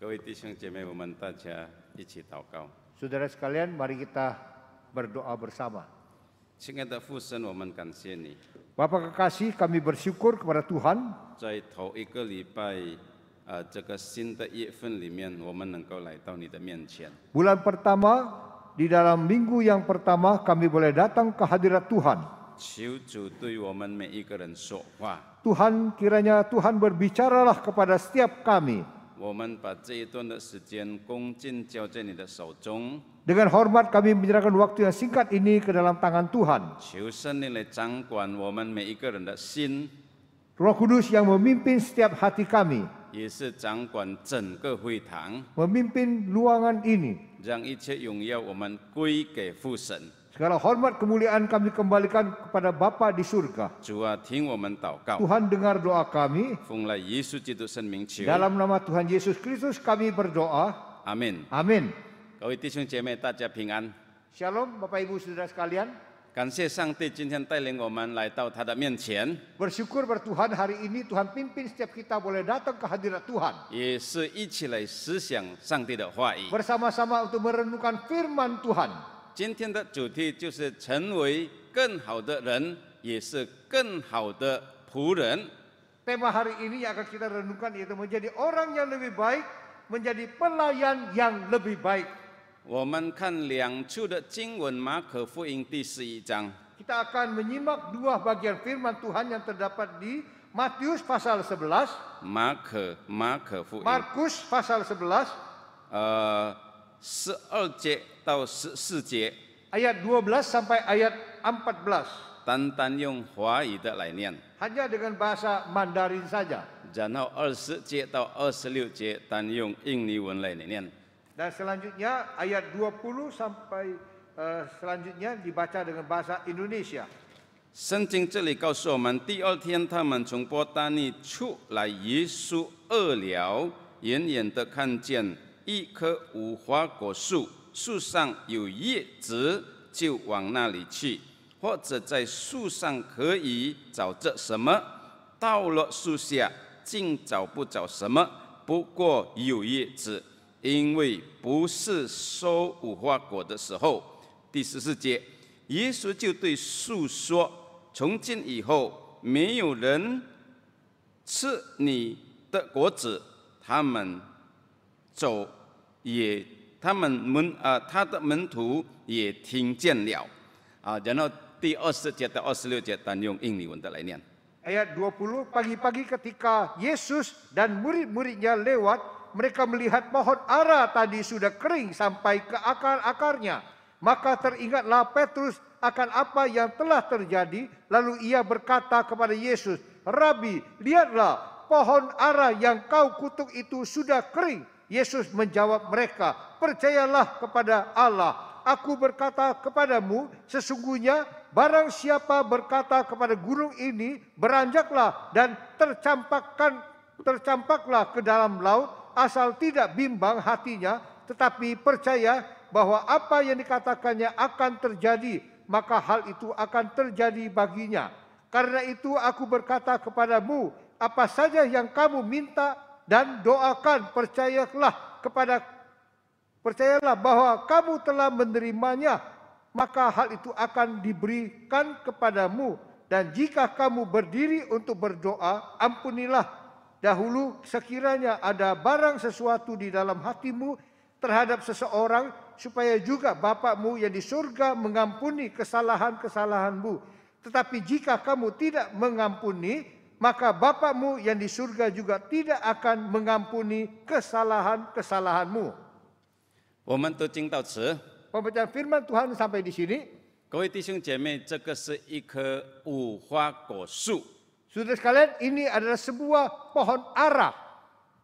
各位弟兄姐妹，我们大家一起祷告。 Saudara sekalian, mari kita berdoa bersama. 亲爱的父神，我们感谢你， Bapa kekasih, kami bersyukur kepada Tuhan 在头一个礼拜，这个新的月份里面，我们能够来到你的面前。 bulan pertama, di dalam minggu yang pertama kami boleh datang ke hadirat Tuhan. 求主对我们每一个人说话。 Tuhan, kiranya Tuhan berbicaralah kepada setiap kami. 我们把这一段的时间恭敬交在你的手中， Dengan hormat kami menyerahkan waktu yang singkat ini ke dalam tangan Tuhan. 求圣灵来掌管我们每一个人的心， Roh Kudus yang memimpin setiap hati kami, 也是掌管整个会堂， memimpin ruangan ini. 让一切荣耀我们归给父神。 Segala hormat kemuliaan kami kembalikan kepada Bapa di surga. 主啊，听我们祷告， Tuhan dengar doa kami. 奉了耶稣基督圣名求， Dalam nama Tuhan Yesus Kristus kami berdoa. 阿门。 Amin. 各位弟兄姐妹，大家平安。 Shalom Bapak Ibu Saudara sekalian. 感谢上帝今天带领我们来到他的面前， Bersyukur pada Tuhan hari ini Tuhan pimpin setiap kita boleh datang ke hadirat Tuhan. 也是一起来思想上帝的话语。 Bersama-sama untuk merenungkan firman Tuhan. 今天的主题就是成为更好的人，也是更好的仆人。 Tema hari ini yang akan kita renungkan yaitu menjadi orang yang lebih baik, menjadi pelayan yang lebih baik. 我们看两处的经文，马可福音第11章， Kita akan menyimak dua bagian firman Tuhan yang terdapat di Matius pasal 11, 马可福音， Markus pasal 11, 12节到14节， ayat 12 sampai ayat 14. 单单用华语的来念， Hanya dengan bahasa Mandarin saja. 然后20节到26节单用印尼文来念。 Dan selanjutnya ayat 20 sampai selanjutnya dibaca dengan bahasa Indonesia. 圣经这里告诉我们，第二天他们从伯大尼出来，耶稣饿了，远远的看见一棵无花果树，树上有叶子，就往那里去，或者在树上可以找着什么。到了树下，竟找不着什么，不过有叶子，因为不是收无花果的时候。第14节，耶稣就对树说：“从今以后，没有人吃你的果子。”他的门徒也听见了。然后第20节到26节单用印尼文的来念。 Ayat 20, pagi-pagi ketika Yesus dan murid-muridnya lewat, mereka melihat pohon ara tadi sudah kering sampai ke akar-akarnya. Maka teringatlah Petrus akan apa yang telah terjadi. Lalu ia berkata kepada Yesus, "Rabi, lihatlah pohon ara yang kau kutuk itu sudah kering." Yesus menjawab mereka, "Percayalah kepada Allah. Aku berkata kepadamu, sesungguhnya barang siapa berkata kepada gunung ini, beranjaklah dan tercampaklah ke dalam laut, asal tidak bimbang hatinya, tetapi percaya bahwa apa yang dikatakannya akan terjadi, maka hal itu akan terjadi baginya. Karena itu aku berkata kepadamu, apa saja yang kamu minta dan doakan, percayalah bahwa kamu telah menerimanya, maka hal itu akan diberikan kepadamu. Dan jika kamu berdiri untuk berdoa, ampunilah dahulu sekiranya ada barang sesuatu di dalam hatimu terhadap seseorang, supaya juga Bapakmu yang di surga mengampuni kesalahan-kesalahanmu. Tetapi jika kamu tidak mengampuni, maka Bapakmu yang di surga juga tidak akan mengampuni kesalahan-kesalahanmu." 我们读经到此。 Pembacaan firman Tuhan sampai di sini. 各位弟兄姐妹，这个是一棵无花果树。 Saudara sekalian, ini adalah sebuah pohon ara.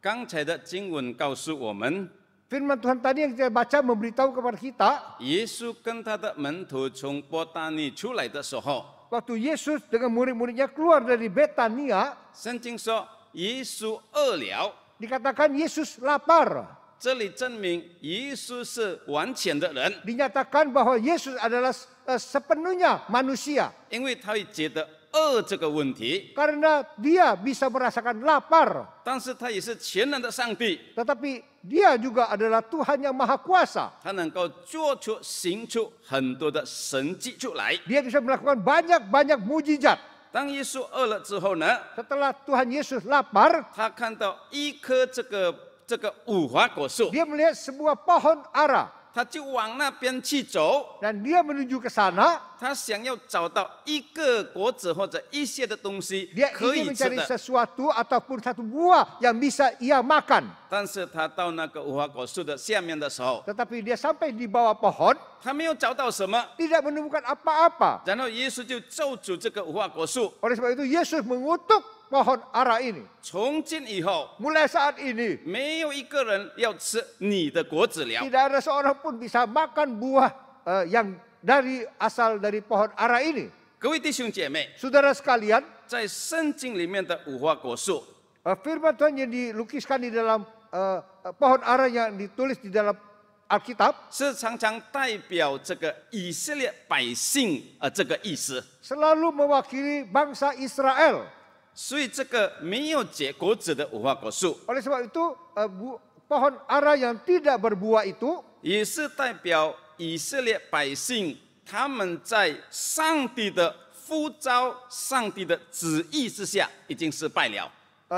刚才的经文告诉我们， Firman Tuhan tadi yang kita baca memberitahu kepada kita, 耶稣跟他的门徒从伯大尼出来的时候， waktu Yesus dengan murid-muridnya keluar dari Betania, 圣经说耶稣饿了， dikatakan Yesus lapar. 这里证明耶稣是完全的人， Dinyatakan bahwa Yesus adalah sepenuhnya manusia. 因为他会觉得饿这个问题， Karena dia bisa merasakan lapar. 但是他也是全能的上帝， Tetapi Dia juga adalah Tuhan yang Maha Kuasa. 他能够行出很多的神迹出来。 Dia bisa melakukan banyak mujizat. 当耶稣饿了之后呢， Setelah Tuhan Yesus lapar, 他看到一棵这个无花果树， dia melihat sebuah pohon ara 他就往那边去走。 dan dia menuju ke sana. 他想要找到一个果子或者一些的东西 Dia 可 ingin 以吃 mencari 的， sesuatu ataupun satu buah yang bisa ia makan. 但是他到那个无花果树的下面的时候， Tetapi dia sampai di bawah pohon, 他没有找到什么。 tidak menemukan apa-apa. 然后耶稣就咒诅这个无花果树， Oleh sebab itu Yesus mengutuk pohon ara ini. 从今以后 Mulai saat ini, 没有一个人要吃你的果子了。 tidak ada seorang pun bisa makan buah yang asal dari pohon ara ini. 各位弟兄姐妹， Saudara sekalian, 在圣经里面的无花果树， firman Tuhan yang dilukiskan di dalam pohon ara yang ditulis di dalam Alkitab 是常常代表这个以色列百姓这个意思。 selalu mewakili bangsa Israel. 所以这个没有结果子的无花果树， Oleh sebab itu pohon ara yang tidak berbuah itu 也是代表以色列百姓他们在上帝的呼召、上帝的旨意之下已经失败了。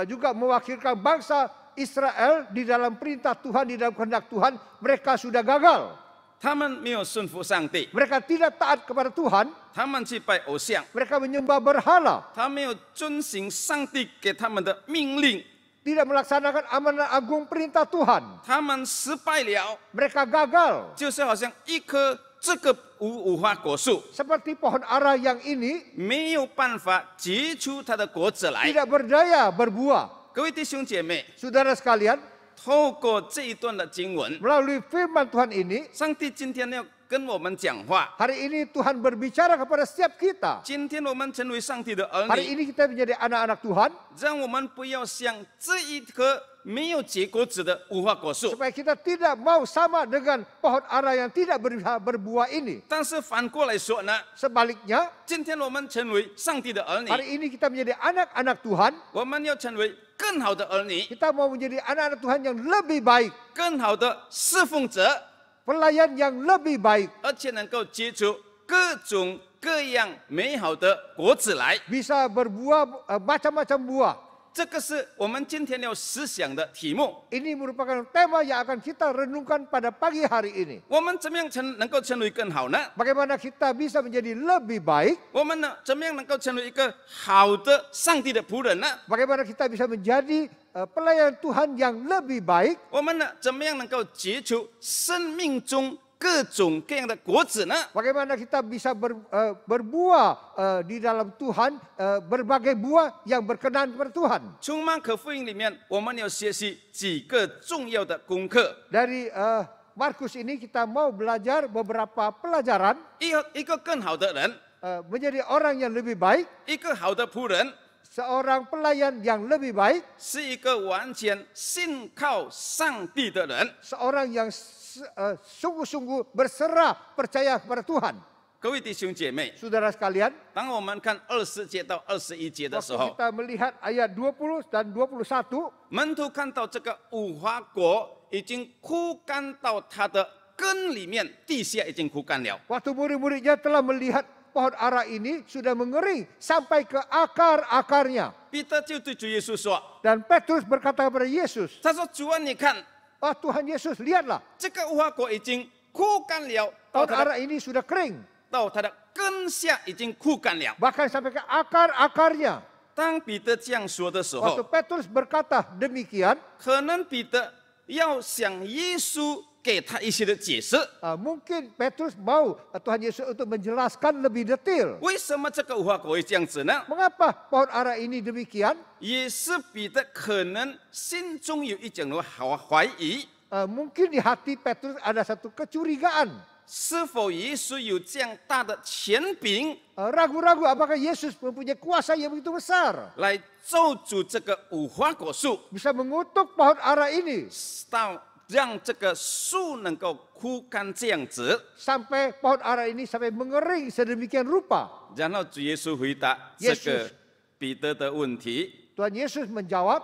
juga mewakilkan bangsa Israel di dalam perintah Tuhan, di dalam kehendak Tuhan, mereka sudah gagal. 他们没有顺服上帝， Mereka tidak taat kepada Tuhan, 他们去拜偶像， mereka menyembah berhala, 他没有遵行上帝给他们的命令， tidak melaksanakan amanat agung perintah Tuhan. 他们失败了， Mereka gagal. 就是好像一棵这个无花果树 Seperti pohon ara yang ini 没有办法结出它的果子来。 tidak berdaya berbuah. 各位弟兄姐妹， Saudara sekalian, 透过这一段的经文， melalui firman Tuhan ini, 上帝今天要跟我们讲话。 hari ini Tuhan berbicara kepada setiap kita. 今天我们成为上帝的儿 Hari 女， ini kita menjadi anak-anak Tuhan, 让我们不要像这一棵没有结果子的无花果树。 supaya kita tidak mau sama dengan pohon ara yang tidak berbuah ini. 但是反过来说呢， Sebaliknya, 今天我们成为上帝的儿女， hari ini kita menjadi anak-anak Tuhan, 我们要成为更好的儿女， kita mau menjadi anak-anak Tuhan yang lebih baik, 更好的侍奉者， pelayan yang lebih baik, 而且能够结出各种各样美好的果子来。 bisa berbuah macam-macam buah. 这个是我们今天要思想的题目。 Ini merupakan tema yang akan kita renungkan pada pagi hari ini. 我们怎么样能够成为更好呢？ Bagaimana kita bisa menjadi lebih baik? 我们呢，怎么样能够成为一个好的上帝的仆人呢？ Bagaimana kita bisa menjadi pelayan Tuhan yang lebih baik? 我们呢，怎么样能够结出生命中各种各样的果子呢？ Bagaimana kita bisa berbuah di dalam Tuhan, berbagai buah yang berkenan kepada Tuhan. 从马可福音里面，我们要学习几个重要的功课。 Dari Markus ini kita mau belajar beberapa pelajaran 一个更好的人， menjadi orang yang lebih baik, 一个好的仆人， seorang pelayan yang lebih baik, 是一个完全信靠上帝的人。 seorang yang sungguh-sungguh berserah percaya kepada Tuhan. 各位弟兄姐妹， Saudara sekalian, 当我们看20节到21节的时 waktu 候， kita melihat ayat 20 dan 21, 门徒看到这个无花果已经枯干到它的根里面，地下已经枯干了。 waktu murid-muridnya telah melihat pohon ara ini sudah mengering sampai ke akar-akarnya. 彼得就对主耶稣说 Dan Petrus berkata kepada Yesus, 他说主啊，你看 Tuhan Yesus, lihatlah, 这个无花果已经枯干了， pohon ara ini sudah kering, 到它的根下已经枯干了。 bahkan sampai ke akar-akarnya. 当彼得这样说的时 Waktu 候， Petrus berkata demikian, 可能彼得要向耶稣给他一些的解释， mungkin Petrus mau Tuhan Yesus untuk menjelaskan lebih detail. 为什么这个无花果会这样子呢？ Mengapa pohon ara ini demikian? 也是彼得可能心中有一种的怀疑， Mungkin di hati Petrus ada satu kecurigaan. 是否耶稣有这样大的权柄 Ragu-ragu apakah Yesus mempunyai kuasa yang begitu besar, 来咒诅这个无花果树， bisa mengutuk pohon ara ini 到让这个树能够枯干这样子。 sampai pohon ara ini sampai mengering sedemikian rupa. 然后主耶稣回答这个 Yesus 彼得的问题： Tuhan Yesus menjawab,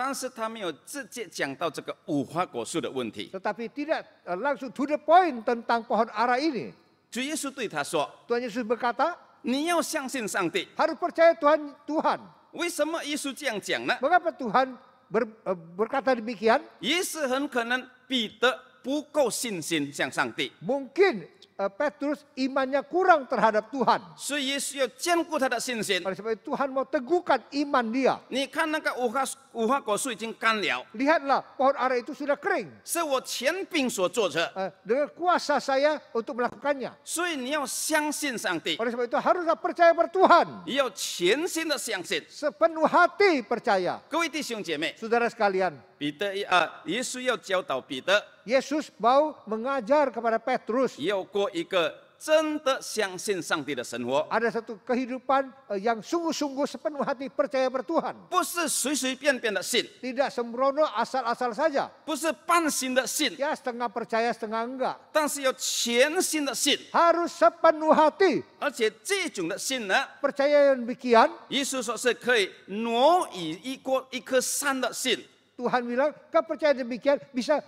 但是他没有直接讲到这个无花果树的问题。 tetapi tidak langsung to the point tentang pohon ara ini. 主耶稣对他说 Tuhan Yesus berkata,：“ 你要相信上帝。 harus percaya Tuhan. ”为什么耶稣这样讲呢？ Mengapa Tuhan berkata demikian? 也是很可能彼得不够信心向上帝， Mungkin Petrus imannya kurang terhadap Tuhan. 所以耶稣要坚固他的信心。 Oleh sebab itu Tuhan mau teguhkan iman dia. 你看那个无花果树已经干了， Lihatlah pohon ara itu sudah kering. 是我权柄所做的， Dengan kuasa saya untuk melakukannya. 所以你要相信上帝， Oleh sebab itu haruslah percaya pada Tuhan. 也要全心的相信。 Sepenuh hati percaya. 各位弟兄姐妹， Saudara sekalian, 耶稣要教导彼得， Yesus mau mengajar kepada Petrus. 要过一个真的相信上帝的生活， Ada satu kehidupan yang sungguh-sungguh sepenuh hati percaya pada Tuhan. 不是随随便便的信， Tidak sembrono asal-asal saja. 不是半信的信， Ya setengah percaya setengah enggak. 但是要全心的信。 Harus sepenuh hati. 而且这种的信呢， Percaya yang demikian, 耶稣说是可以挪移一颗山的信。 Tuhan bilang kepercayaan demikian bisa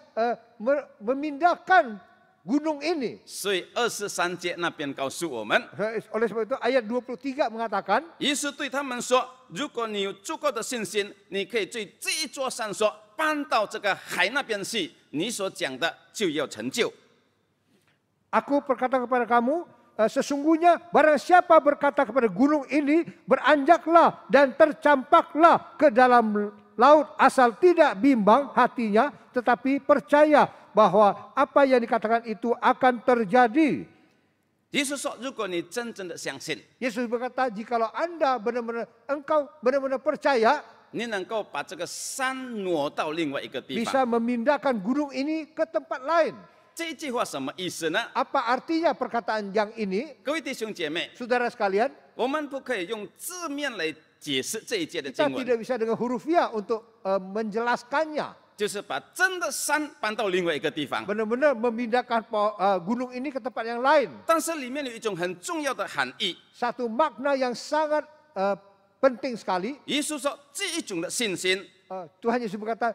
memindahkan gunung ini. 所以23节那边告诉我们， Oleh sebab itu ayat 23 mengatakan, 耶稣对他们说：“如果你有足够的信心，你可以对这一座山说，搬到这个海那边去，你所讲的就要成就。” Aku berkata kepada kamu, sesungguhnya barang siapa berkata kepada gunung ini, beranjaklah dan tercampaklah ke dalam laut asal tidak bimbang hatinya, tetapi percaya bahwa apa yang dikatakan itu akan terjadi. 耶稣说：“如果你真正的相信， Yesus berkata, jikalau engkau benar-benar percaya, 你能够把这个山挪到另外一个地 bisa 方。 memindahkan gunung ini ke tempat lain. ”这句话什么意思呢？ Apa artinya perkataan yang ini? 各位弟兄姐妹， Saudara sekalian, 我们不可以用字面来解释这一节的 kita 经文， tidak bisa dengan hurufiah untuk menjelaskannya. 就是把真的山搬到另外一个地方。 Benar-benar memindahkan gunung ini ke tempat yang lain. 但是里面有一种很重要的含义。 Satu makna yang sangat penting sekali. 耶稣说，这一种的信心 Tuhan Yesus berkata,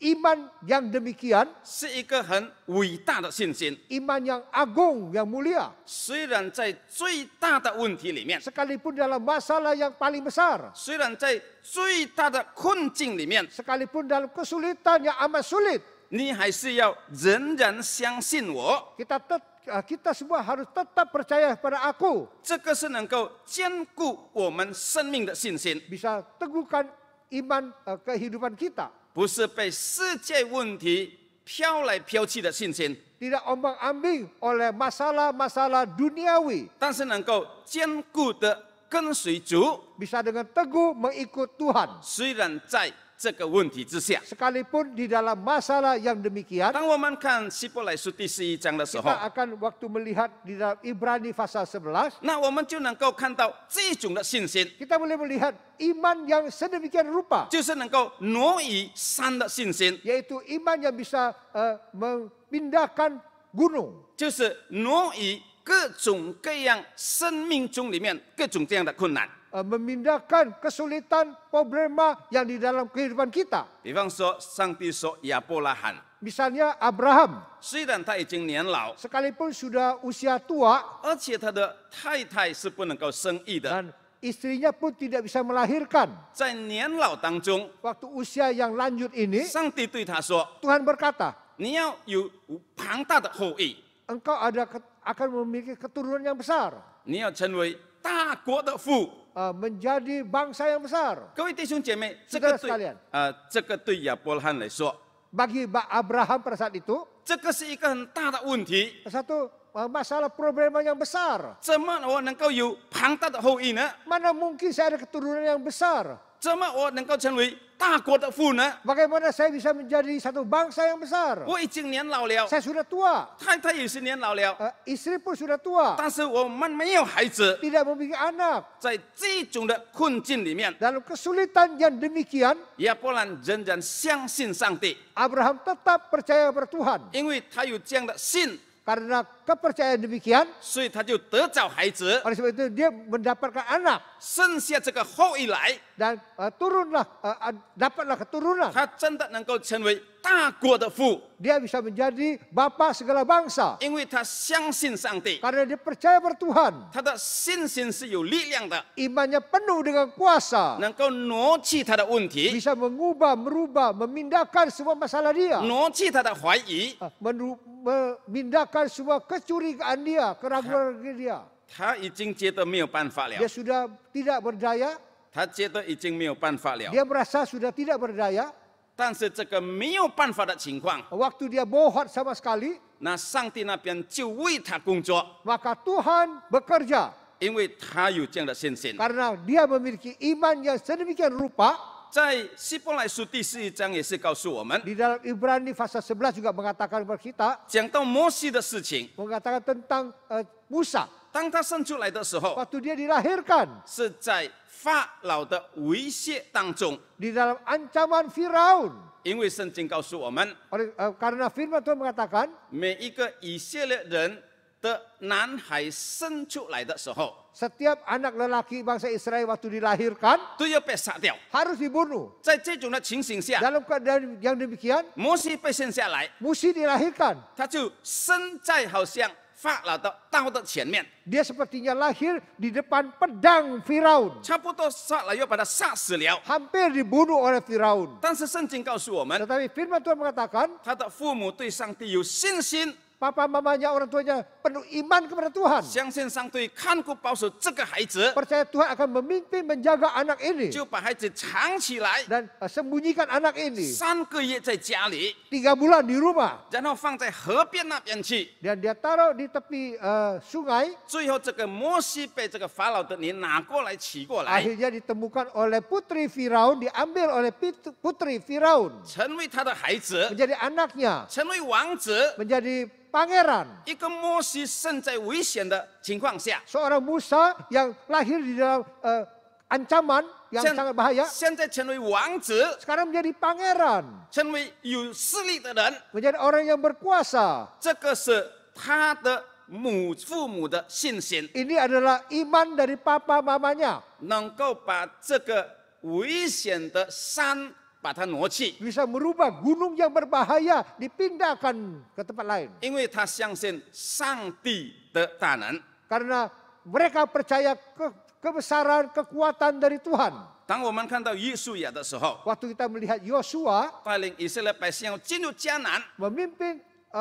iman yang demikian, 是一个很伟大的信心。 iman yang agung, yang mulia. 虽然在最大的问题里面， Sekalipun dalam masalah yang paling besar, 虽然在最大的困境里面， sekalipun dalam kesulitan yang amat sulit, 你还是要仍然相信我。 kita semua harus tetap percaya kepada aku. 这个是能够兼顾我们生命的信心， Bisa teguhkan iman kehidupan kita. 不是被世界问题飘来飘去的信心， Tidak ombang-ambing oleh masalah-masalah duniawi. 但是能够坚固的跟随主， Bisa dengan teguh mengikut Tuhan. 虽然在这个问题之下。 Sekalipun di dalam masalah yang demikian, 当我们看希伯来书第11章的时候， kita akan waktu melihat di dalam Ibrani pasal 11, 那我们就能够看到这种的信心， kita boleh melihat iman yang sedemikian rupa, 就是能够挪移山的信心， yaitu iman yang bisa memindahkan gunung, 就是挪移各种各样生命中里面各种这样的困难。 memindahkan kesulitan, problema yang di dalam kehidupan kita. 比方说，上帝说亚伯拉罕， Misalnya Abraham, 虽然他已经年老， sekalipun sudah usia tua 而且他的太太是不能够生育的， dan istrinya pun tidak bisa melahirkan. 在年老当中， Waktu usia yang lanjut ini, 上帝对他说 Tuhan berkata,：“ 你要有庞大的后裔， engkau akan memiliki keturunan yang besar, 你要成为大国的父。” menjadi bangsa yang besar. 各位弟兄姐妹，这 Saudara 个对 sekalian, 这个对亚伯拉罕来说， bagi Abraham pada saat itu, 这个是一个很大的问题。 satu masalah problema yang besar. 怎么我能够有庞大的后裔呢？ Mana mungkin saya ada keturunan yang besar? 怎么我能够成为大国的父呢？ Bagaimana saya bisa menjadi satu bangsa yang besar? 我已经年老了， Saya sudah tua, 太太也是年老了， istri pun sudah tua, 但是我们没有孩子。 tidak memiliki anak. 在这种的困境里面， Dalam kesulitan yang demikian, 亚伯兰仍然相信上帝， Abraham tetap percaya kepada Tuhan. 因为他有这样的信， Karena kepercayaan demikian, 所以他就得着孩子， oleh sebab itu dia mendapatkan anak 生下这个后裔来， dan dapatlah keturunan. 他真的能够成为大国的父， Dia bisa menjadi bapa segala bangsa 因为他相信上帝， karena dia percaya pada Tuhan. 他的信心是有力量的， Imannya penuh dengan kuasa, 能够挪去他的问题， bisa mengubah, merubah, memindahkan semua masalah dia, 挪去他的怀疑， memindahkan semua kecurigaan dia, keraguan dia. 他已经觉得没有办法了 Dia，sudah tidak berdaya, 他觉得已经没有办法了。 dia merasa sudah tidak berdaya. 但是这个没有办法的情况， Waktu dia bohong sama sekali, 那上帝那边就为他工作， maka Tuhan bekerja 因为他有这样的信心。 karena dia memiliki iman yang sedemikian rupa. 在希伯来书第11章也是告诉我们， Di dalam Ibrani pasal 11 juga mengatakan kepada kita, 讲到摩西的事情， mengatakan tentang Musa. 当他生出来的时候， Waktu dia dilahirkan, 是在法老的威胁当中， di dalam ancaman Firaun. 因为圣经告诉我们， Karena firman Tuhan mengatakan, 每一个以色列人的男孩生出来的时候， setiap anak lelaki bangsa Israel waktu dilahirkan 都要被杀掉。 harus dibunuh. 在这种的情形下， Dalam keadaan yang demikian, 摩西被生下来， mesti dilahirkan. 他就生在好像法老的刀的前面， Dia sepertinya lahir di depan pedang Firaun. 差不多法老要把他杀死了。 Hampir dibunuh oleh Firaun. 但是圣经告诉我们， Tetapi firman Tuhan mengatakan, 他的父母对上帝有信心， papa mamanya, orang tuanya penuh iman kepada Tuhan. 相信上帝看顾保守这个孩子， Percaya Tuhan akan memimpin menjaga anak ini 就把孩子藏起来， dan sembunyikan anak ini 3个月在家里， 3 bulan di rumah 然后放在河边那边去。 dan dia taruh di tepi sungai. 最后，这个摩西被这个法老的人拿过来取过来， Akhirnya ditemukan oleh putri Firaun, diambil oleh putri Firaun 成为他的孩子， menjadi anaknya, 成为王子。 menjadi pangeran. 一个摩西生在危险的情况下， Seorang Musa yang lahir di dalam ancaman yang sangat bahaya, 现在成为王子， sekarang menjadi pangeran, 成为有势力的人， menjadi orang yang berkuasa. 这个是他的父母的信心， Ini adalah iman dari papa mamanya, 能够把这个危险的山把它挪去， bisa merubah gunung yang berbahaya dipindahkan ke tempat lain. 因为他相信上帝的大能。 Karena mereka percaya kebesaran, kekuatan dari Tuhan. 当我们看到约书亚的时候， Waktu kita melihat Yosua 带领以色列百姓要进入迦南， memimpin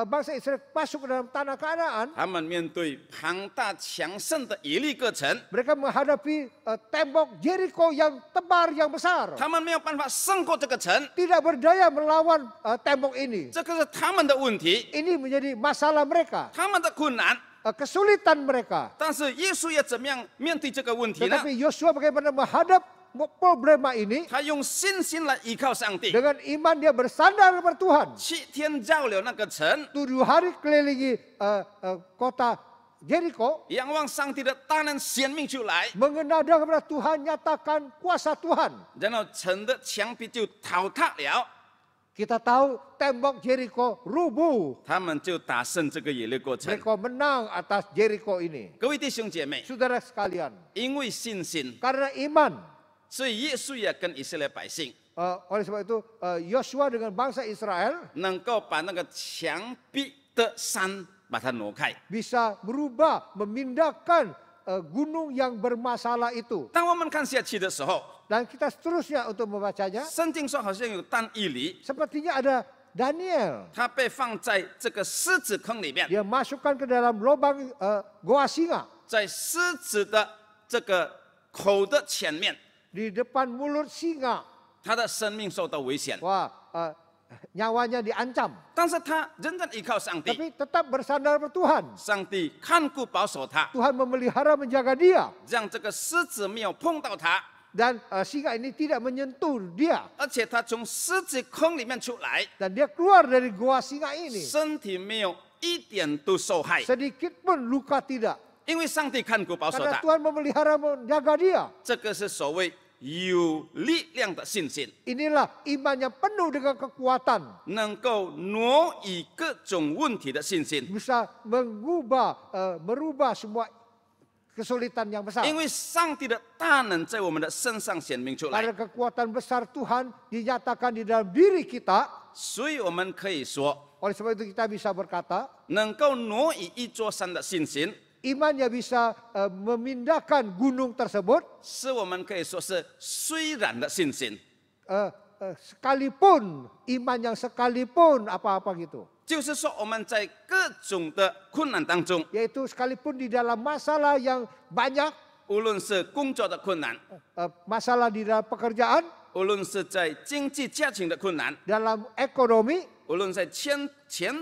bangsa Israel masuk ke dalam tanah Kanaan, 他们面对庞大强盛的耶利哥城， mereka menghadapi tembok Jericho yang tebar, yang besar. 他们没有办法胜过这个城， Tidak berdaya melawan tembok ini. 这个是他们的问题， Ini menjadi masalah mereka, 他们的困难。 kesulitan mereka. 但是耶稣要怎么样面对这个问题呢？ Tetapi Yosua bagaimana menghadap problema ini? 他用信心来依靠上帝， Dengan iman dia bersandar kepada Tuhan. 7天绕了那个城， 7 hari kelilingi kota Jericho, 仰望上帝的大能显明出来， mengenada kepada Tuhan, nyatakan kuasa Tuhan. 然后城的墙壁就倒塌了， Kita tahu tembok Jericho rubuh. 他们就打胜这个耶利哥城。 Mereka menang atas Jericho ini. 各位弟兄姐妹， Saudara sekalian, 因为信心， karena iman, 所以耶稣也跟以色列百姓 oleh sebab itu Yosua dengan bangsa Israel 能够把那个墙壁的山把它挪开。 bisa berubah, memindahkan gunung yang bermasalah itu. 当我们看下去的时候， Dan kita seterusnya untuk membacanya, 圣经说好像有但以理， sepertinya ada Daniel. 他被放在这个狮子坑里面， Dia masukkan ke dalam lubang goa singa. 在狮子的这个口的前面， Di depan mulut singa. 他的生命受到危险， Wah, nyawanya diancam. 但是他仍然依靠上帝， Tapi tetap bersandar pada Tuhan. 上帝看顾保守他， Tuhan memelihara, menjaga dia. 让这个狮子没有碰到他， Dan singa ini tidak menyentuh dia. 而且他从狮子坑里面出来， Dan dia keluar dari goa singa ini. 身体没有一点都受害， Sedikit pun luka tidak. 因为上帝看顾保守 Karena 他。 Tuhan memelihara, menjaga dia. 这个是所谓有力量的信心， Inilah iman yang penuh dengan kekuatan. 能够挪移各种问题的信心。 Bisa merubah semua kesulitan yang besar. 因为上帝的大能在我们的身上显明出来， Karena kekuatan besar Tuhan dinyatakan di dalam diri kita. 所以我们可以说， Oleh sebab itu kita bisa berkata, 能够挪移一座山的信心， iman yang bisa memindahkan gunung tersebut, 是我们可以说是虽然的信心， sekalipun iman yang sekalipun apa-apa gitu. 就是说我们在各种的困难当中， Yaitu sekalipun di dalam masalah yang banyak, 无论是工作的困难， masalah di dalam pekerjaan, 无论是在经济家庭的困难， dalam ekonomi, 无论在前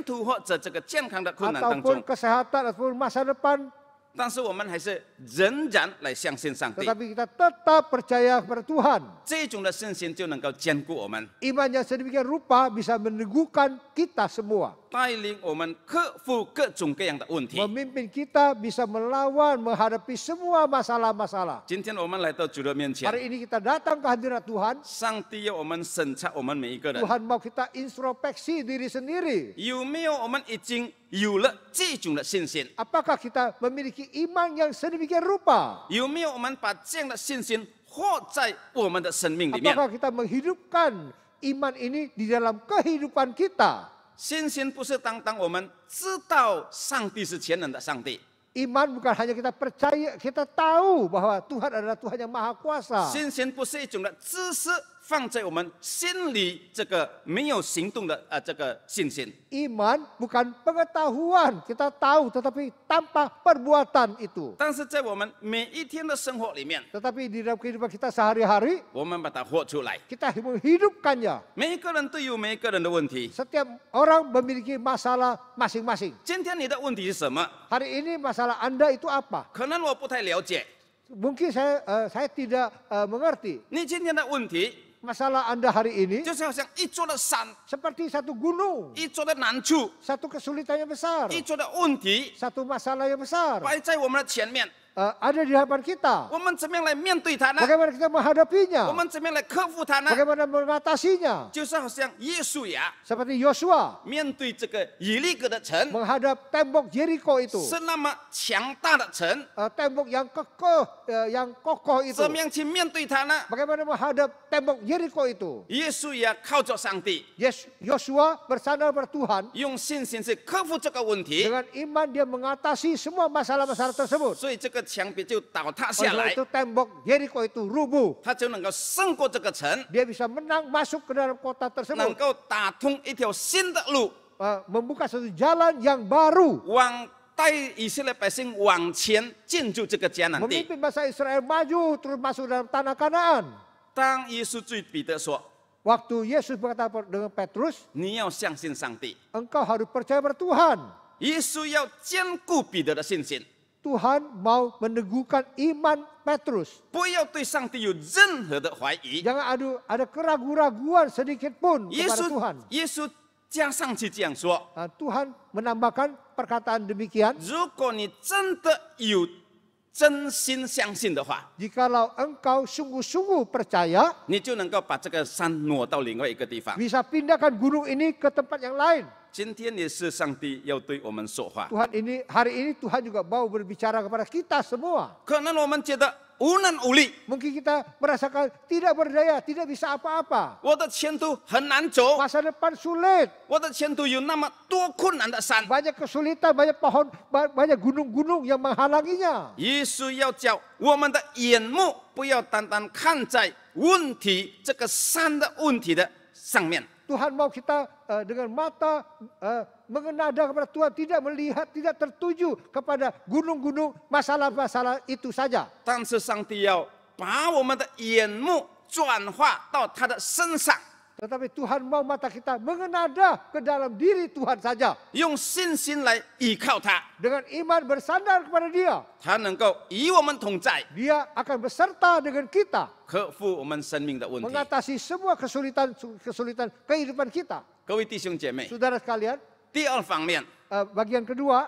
途或者这个健康的困难当 ataupun 中， kesehatan ataupun masa depan, 但是我们还是仍然来相信上帝， tetapi kita tetap percaya kepada Tuhan. 这种的信心就能够坚固我们， Iman yang sedemikian rupa bisa meneguhkan kita semua. 带领我们克服各种各样的问题。 Memimpin kita bisa melawan, menghadapi semua masalah-masalah. 今天我们来到主的面前， Hari ini kita datang ke hadirat Tuhan. 上帝要我们审查我们每一个人， Tuhan mau kita introspeksi diri sendiri. 有没有我们已经有了这种的信心？ Apakah kita memiliki iman yang sedemikian rupa? 有没有我们把这样的信心活在我们的生命里面？ Apakah kita menghidupkan iman ini di dalam kehidupan kita? 信心不是当我们知道上帝是全能的上帝， Iman bukan hanya kita percaya, kita tahu bahwa Tuhan adalah Tuhan yang Maha Kuasa. 信心不是一种的知识放在我们心里这个没有行动的这个信心。 Iman bukan pengetahuan, kita tahu tetapi tanpa perbuatan itu. 但是在我们每一天的生活里面， Tetapi di dalam kehidupan kita sehari-hari, 我们把它活出来。 kita menghidupkannya. 每一个人都有每一个人的问题。 Setiap orang memiliki masalah masing-masing. 今天你的问题是什么？ Hari ini masalah Anda itu apa? 可能我不太了解。 Mungkin saya tidak mengerti. 你今天的问题 Masalah Anda hari ini 就是好像一座的山， seperti satu gunung, 一座的难处， satu kesulitan yang besar, 一座的问题 satu masalah yang besar 摆在我们的前面， ada di hadapan kita. 我们怎么样来面对它呢？ Bagaimana kita 我 menghadapinya? 们怎么样来克服它呢？ Bagaimana mengatasinya? 就是好像耶稣呀， Seperti Yosua 面对这个以利哥的城， menghadap tembok Jericho itu, 是那么强大的城， tembok yang kokoh itu. 怎么样去面对它呢？ Bagaimana menghadap tembok Jericho itu? 耶稣也靠着上帝， Yosua bersandar pada Tuhan. 用信心去克服这个问题， Dengan iman dia mengatasi semua masalah-masalah tersebut. 所以这个墙壁就倒塌 Oleh 下 sebab 来， itu tembok Jericho itu rubuh. 他就能够胜过这个城， Dia bisa menang masuk ke dalam kota 能 tersebut. 够打通一条新的路， Membuka satu jalan yang baru. 带以色列百姓往前进入这个迦南地。 Memimpin bangsa Israel maju terus masuk dalam tanah Kanaan. 当耶稣对彼得说 Waktu Yesus berkata dengan Petrus, 你要相信上帝， engkau harus percaya pada Tuhan. 耶稣要坚固彼得的信心， Tuhan mau meneguhkan iman Petrus. 不要对上帝有任何的怀疑。 Jangan ada keraguan-raguan sedikit pun 耶 kepada 稣 Tuhan. 耶稣加上去这样说： Tuhan menambahkan perkataan demikian. 如果你真的有真心相信的话， Jikalau engkau sungguh-sungguh percaya, 你就能够把这个山挪到另外一个地方。 bisa pindahkan gunung ini ke tempat yang lain. 今天也是上帝要对我们说话。 Hari ini Tuhan juga mau berbicara kepada kita semua. 可能我们觉得无能无力， Mungkin kita merasakan tidak berdaya, tidak bisa apa-apa. 我的前途很难走， Masa depan sulit, 我的前途有那么多困难的山。 banyak kesulitan, banyak pohon, banyak gunung-gunung yang menghalanginya. 耶稣要叫我们的眼目不要单单看在问题这个山的问题的上面， Tuhan mau kita dengan mata mengenada kepada Tuhan, tidak melihat, tidak tertuju kepada gunung-gunung masalah-masalah itu saja. 但是上帝要把我们的眼目转化到他的身上， Tetapi Tuhan mau mata kita mengenada ke dalam diri Tuhan saja. 用信心来依靠他， Dengan iman bersandar kepada Dia. 他能够与我们同在， Dia akan beserta dengan kita. 克服我们生命的问题。 Mengatasi semua kesulitan kehidupan kita. 各位弟兄姐妹， Saudara sekalian, 第二方面， bagian kedua,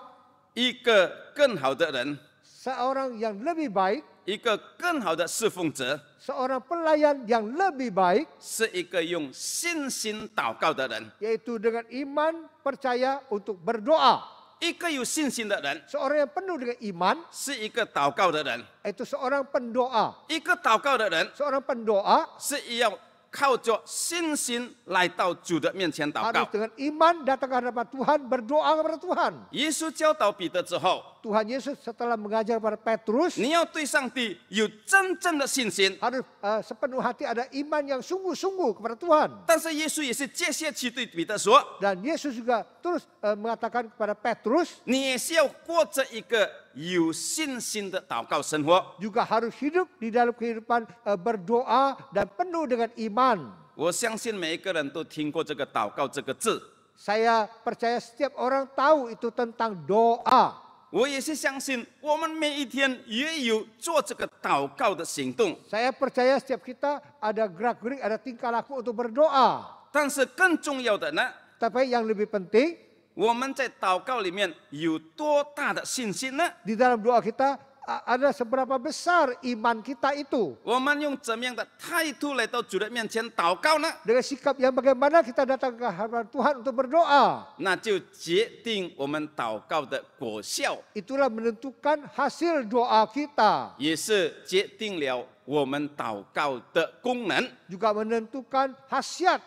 一个更好的人， seorang yang lebih baik 一个更好的侍奉者， seorang pelayan yang lebih baik, 是一个用信心祷告的人。 yaitu dengan iman percaya untuk berdoa. 一个有信心的人， Seorang yang penuh dengan iman, 是一个祷告的人。 itu seorang pendoa. 一个祷告的人， Seorang pendoa 是要靠着信心来到主的面前祷 harus 告。 dengan iman datang ke hadapan Tuhan, berdoa kepada Tuhan. 耶稣教导彼得之后， Tuhan Yesus setelah mengajar kepada Petrus, 你要对上帝有真正的信心。 harus sepenuh hati ada iman yang sungguh-sungguh kepada Tuhan. 但是耶稣也是接下去对彼得说， Dan Yesus juga terus mengatakan kepada Petrus, 你也是要过着一个有信心的祷告生活。 juga harus hidup di dalam kehidupan berdoa dan penuh dengan iman. 我相信每一个人都听过这个祷告这个字， Saya percaya setiap orang tahu itu tentang doa. 我也是相信我们每一天也有做这个祷告的行动。 Saya percaya setiap kita ada gerak-gerik, ada tingkah laku untuk berdoa. 但是更重要的呢， Tapi yang lebih penting, 我们在祷告里面有多大的信心呢？ di dalam doa kita ada seberapa besar iman kita itu. 我们用怎么样的态度来到主的面前祷告呢？ Dengan sikap yang bagaimana kita datang ke hadapan Tuhan untuk berdoa. 那就决定我们祷告的果效， Itulah menentukan hasil doa kita. 也是决定了我们祷告的功能。 Juga menentukan khasiat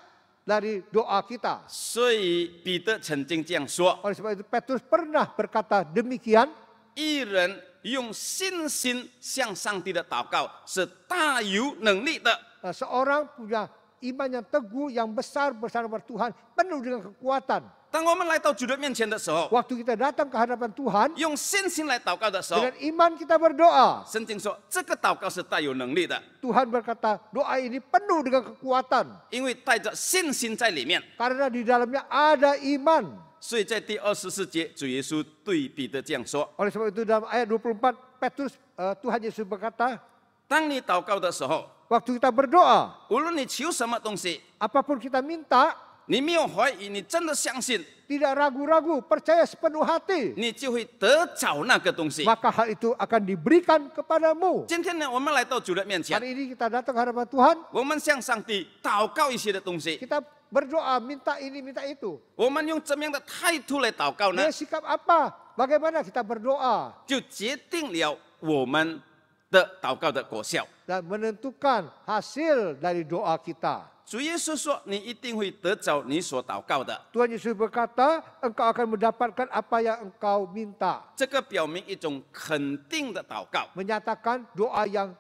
dari doa kita. 所以彼得曾经这样说 Oleh sebab itu Petrus pernah berkata demikian, 一人用信心向上帝的祷告是大有能力的。 seorang punya iman yang teguh, yang besar bersama Tuhan, penuh dengan kekuatan. 当我们来到主的面前的时候， Waktu kita datang ke hadapan Tuhan, 用信心来祷告的时候， dengan iman kita berdoa. 圣经说这个祷告是大有能力的， Tuhan berkata doa ini penuh dengan kekuatan. 因为带着信心在里面。 Karena di dalamnya ada iman. 所以在第24节，主耶稣对彼得这样说： Oleh sebab itu dalam ayat 24 Petrus, Tuhan Yesus berkata, 当你祷告的时候， waktu kita berdoa, 无论你求什么东西， apapun kita minta, 你没有怀疑，你真的相信， tidak ragu-ragu, percaya sepenuh hati, 你就会得着那个东西。 maka hal itu akan diberikan kepadamu. 今天呢，我们来到主的面前， Hari ini kita datang ke hadapan Tuhan, 我们向上帝祷告一些的东西， kita berdoa, minta ini, minta itu. 我们用怎么样的态度来祷告呢 Dengan？sikap apa? Bagaimana kita berdoa? 就决定了我们的祷告的果效。 Dan menentukan hasil dari doa kita. 主耶稣说：“你一定会得着你所祷告的。 Tuhan Yesus berkata, engkau akan mendapatkan apa yang engkau minta. ”这个表明一种肯定的祷告， Menyatakan doa yang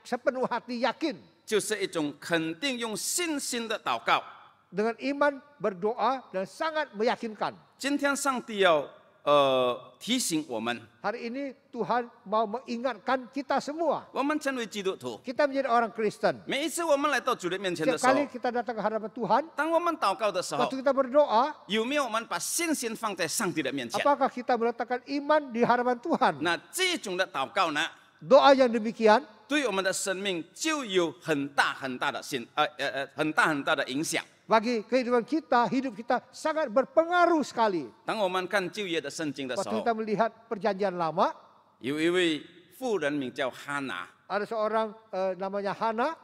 sepenuh hati yakin. 就是一种肯定用信心的祷告。 Dengan iman berdoa dan sangat meyakinkan. 今天上帝要提醒我们， Hari ini Tuhan mau mengingatkan kita semua. 我们成为基督徒， Kita menjadi orang Kristen. 每一次我们来到主的面前的 Setiap 时候， kali kita datang ke hadapan Tuhan, 当我们祷告的时候， waktu kita berdoa, 有没有我们把信心放在上帝的面前？ apakah kita meletakkan iman di hadapan Tuhan? 那这种的祷告呢， Doa yang demikian 对我们的生命就有很大很大的很大的影响。 bagi kehidupan kita, hidup kita sangat berpengaruh sekali. 当我们看旧约的圣经的时 Waktu 候， kita melihat perjanjian lama, 有一位妇人名叫哈拿， ada seorang namanya Hana,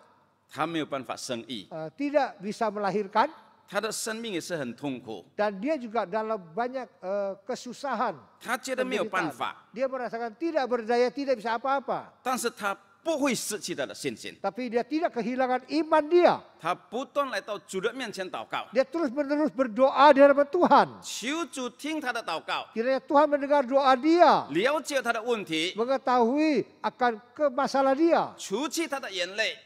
她没有办法生育， tidak bisa melahirkan, 她的生命也是很痛苦， dan dia juga dalam banyak kesusahan. 她觉得没有办法， Dia merasakan tidak berdaya, tidak bisa apa-apa. 但是她不会失去她的信心， Tapi dia tidak kehilangan iman dia. 她不断来到主的面前祷告， Dia terus-menerus berdoa di hadapan Tuhan. 求主听她的祷告， Kiranya Tuhan mendengar doa dia, 了解她的问题， mengetahui akan masalah dia, 除去她的眼泪。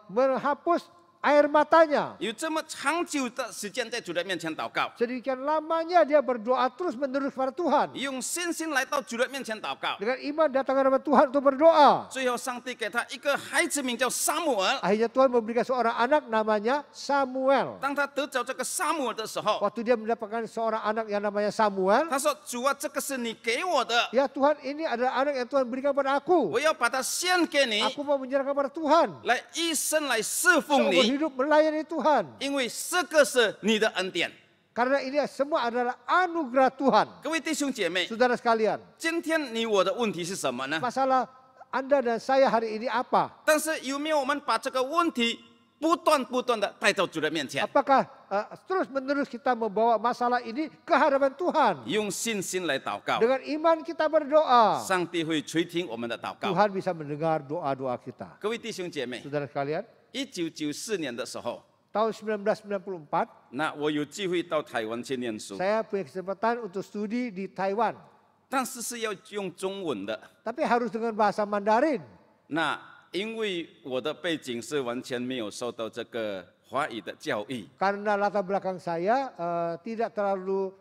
menghapus air matanya. 有这么长久的时间在主的面前祷告， Sedemikian lamanya dia berdoa terus-menerus kepada Tuhan. 用信心来到主的面前祷告。 Dengan iman datang ke hadapan Tuhan untuk berdoa. 最后，上帝给他一个孩子，名叫撒母耳。 Akhirnya Tuhan memberikan seorang anak namanya Samuel. 当他得着这个撒母耳的时候， Waktu dia mendapatkan seorang anak yang namanya Samuel, 他说：“主啊，这个是你给我的， ya Tuhan ini adalah anak yang Tuhan berikan pada aku. 我要把它献给你， Aku mau menyerahkan pada Tuhan. 来一生来侍奉 Seumur 你， hidup melayani Tuhan. 因为这个是你的恩典。” Karena ini semua adalah anugerah Tuhan. 各位弟兄姐妹， Saudara sekalian, 今天你我的问题是什么呢？ masalah Anda dan saya hari ini apa? 但是有没有我们把这个问题不断的带到主的面前， Apakah terus-menerus kita membawa masalah ini ke hadapan Tuhan? 用信心来祷告， Dengan iman kita berdoa, 上帝会垂听我们的祷告。 Tuhan bisa mendengar doa-doa kita. 各位弟兄姐妹， Saudara sekalian, 1994年的时候， tahun 1994, 那我有机会到台湾去念书， saya punya kesempatan untuk studi di Taiwan. 但是是要用中文的。 Tapi harus dengan bahasa Mandarin. 那因为我的背景是完全没有受到这个华语的教育， Karena latar belakang saya tidak terlalu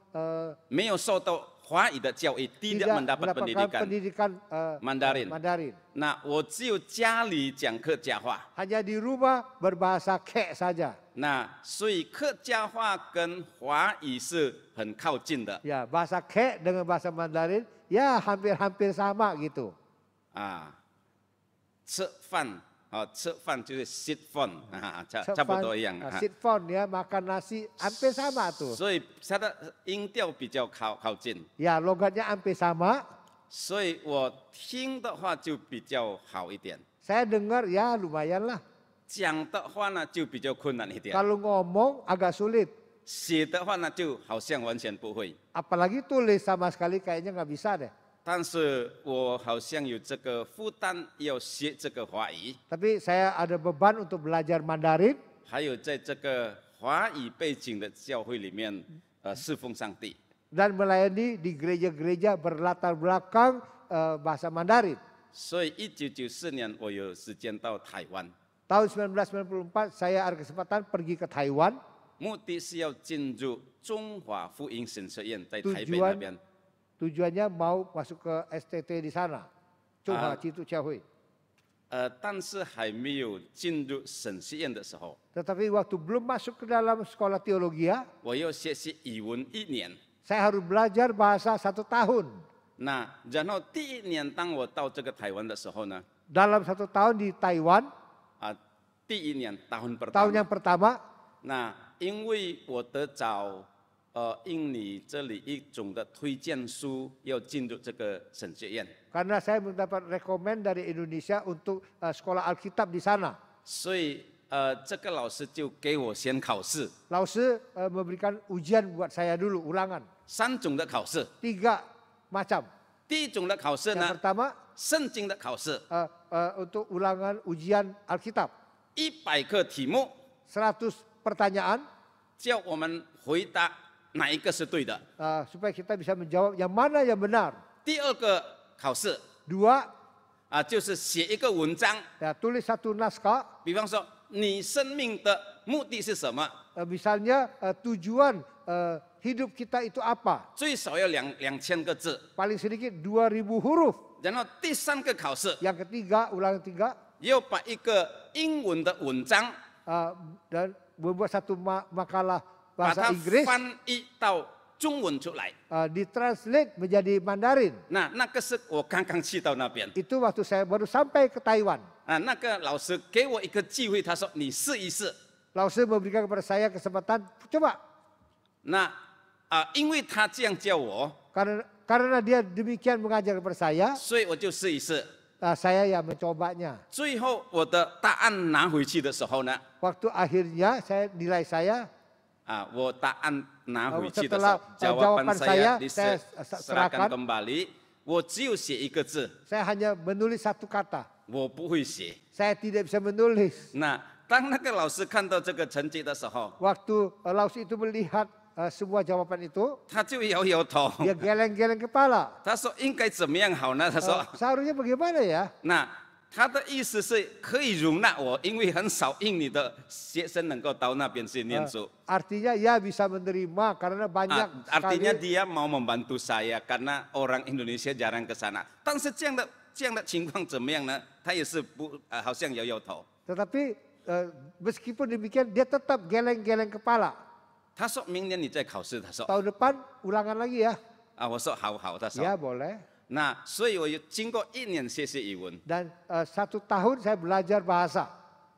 没有受到华语的教育， tidak tidak mendapat mendapatkan pendidikan pendidikan Mandarin. Mandarin. 那我只有家里讲客家话， Hanya di rumah berbahasa Kek saja. 那所以客家话跟华语是很靠近的 Ya, bahasa Kek dengan bahasa Mandarin ya hampir-hampir sama gitu. 啊。吃饭啊，吃饭就是 sit phone 啊，差 Sit 不 phone, 多一样啊。 sit phone ya, makan nasi hampir sama tuh. 所以它的音调比较靠近， Ya, logatnya hampir sama. 所以我听的话就比较好一点。 Saya dengar ya lumayan lah. 讲的话呢就比较困难一点， Kalau ngomong agak sulit. 写的话呢就好像完全不会。 Apalagi tulis sama sekali kayaknya nggak bisa deh. 但是我好像有这个负担要学这个华语， Tapi saya ada beban untuk belajar Mandarin 还有在这个华语背景的教会里面，侍奉上帝。 dan melayani di gereja-gereja berlatar belakang bahasa Mandarin. 所以1994年我有时间到台湾， Tahun 1994 saya ada kesempatan pergi ke Taiwan. 目的是要进入中华福音神学院，在台北 Tujuan 那边。 Tujuannya mau masuk ke STT di sana. Cuma Citu Cahui. 但是还没有进入神学院的时候， Tetapi waktu belum masuk ke dalam sekolah teologi, 我要学习语文1年。 saya harus belajar bahasa 1 tahun. 那然后第1年当我到这个台湾的时候呢， Dalam 1 tahun di Taiwan, 第1年tahun tahun yang pertama， pertama, 那因为我得找印尼这里一种的推荐书，要进入这个神学院， karena saya mendapat rekomen dari Indonesia untuk sekolah Alkitab di sana. 所以这个老师就给我先考试， Lause memberikan ujian buat saya dulu, ulangan. 3种的考试。 3 macam. 第一种的考试 Yang 呢， pertama, 圣经的考试， untuk ulangan ujian Alkitab. 100个题目， 100 pertanyaan 叫我们回答哪一个是对的。 supaya kita bisa menjawab yang mana yang benar. 第2个考试 2, 就是写一个文章， ya, tulis 1 naskah. 比方说你生命的目的是什么， Misalnya tujuan hidup kita itu apa? 最少要2000个字。 Paling sedikit 2000 huruf. 然后第3个考试 Yang ketiga, ulangan 3, 要把一个英文的文章， dan membuat 1 makalah 把 bahasa 它 Inggris 翻译到中文出来。 ditranslate menjadi Mandarin. 那个是我刚刚去到那边 Itu waktu saya baru sampai ke Taiwan. 那个老师给我一个机会，他说你试一试。 Lause memberikan kepada saya kesempatan, coba. 那因为他这样教我， Karena dia demikian mengajar kepada saya, 所以我就试一试。 saya yang mencobanya. 最后我的答案拿回去的时候呢， Waktu akhirnya nilai saya 我答案拿回去的时 Setelah 候，jawaban saya saya diserahkan serahkan, kembali，我只有写一个字， saya hanya menulis 1 kata. 我不会写。 Saya tidak bisa menulis. 那当那个老师看到这个成绩的时候， Waktu Lause itu melihat semua jawaban itu, 他就摇摇头， dia geleng-geleng kepala. 他说应该怎么样好呢？他说， Seharusnya bagaimana ya? 那他的意思是可以容纳我，因为很少印尼的学生能够到那边去念书。 Artinya ya bisa menerima karena banyak artinya sekali. dia mau membantu saya karena orang Indonesia jarang ke sana。但是这样的情况怎么样呢？他也是好像摇摇头。 Tetapi meskipun demikian dia tetap geleng-geleng kepala. 他说明年你再考试。他说 Tahun depan ulangan lagi ya? 我说好。他说 Ya boleh. 那所以我有经过1年学习语文。 Dan 1 tahun saya belajar bahasa.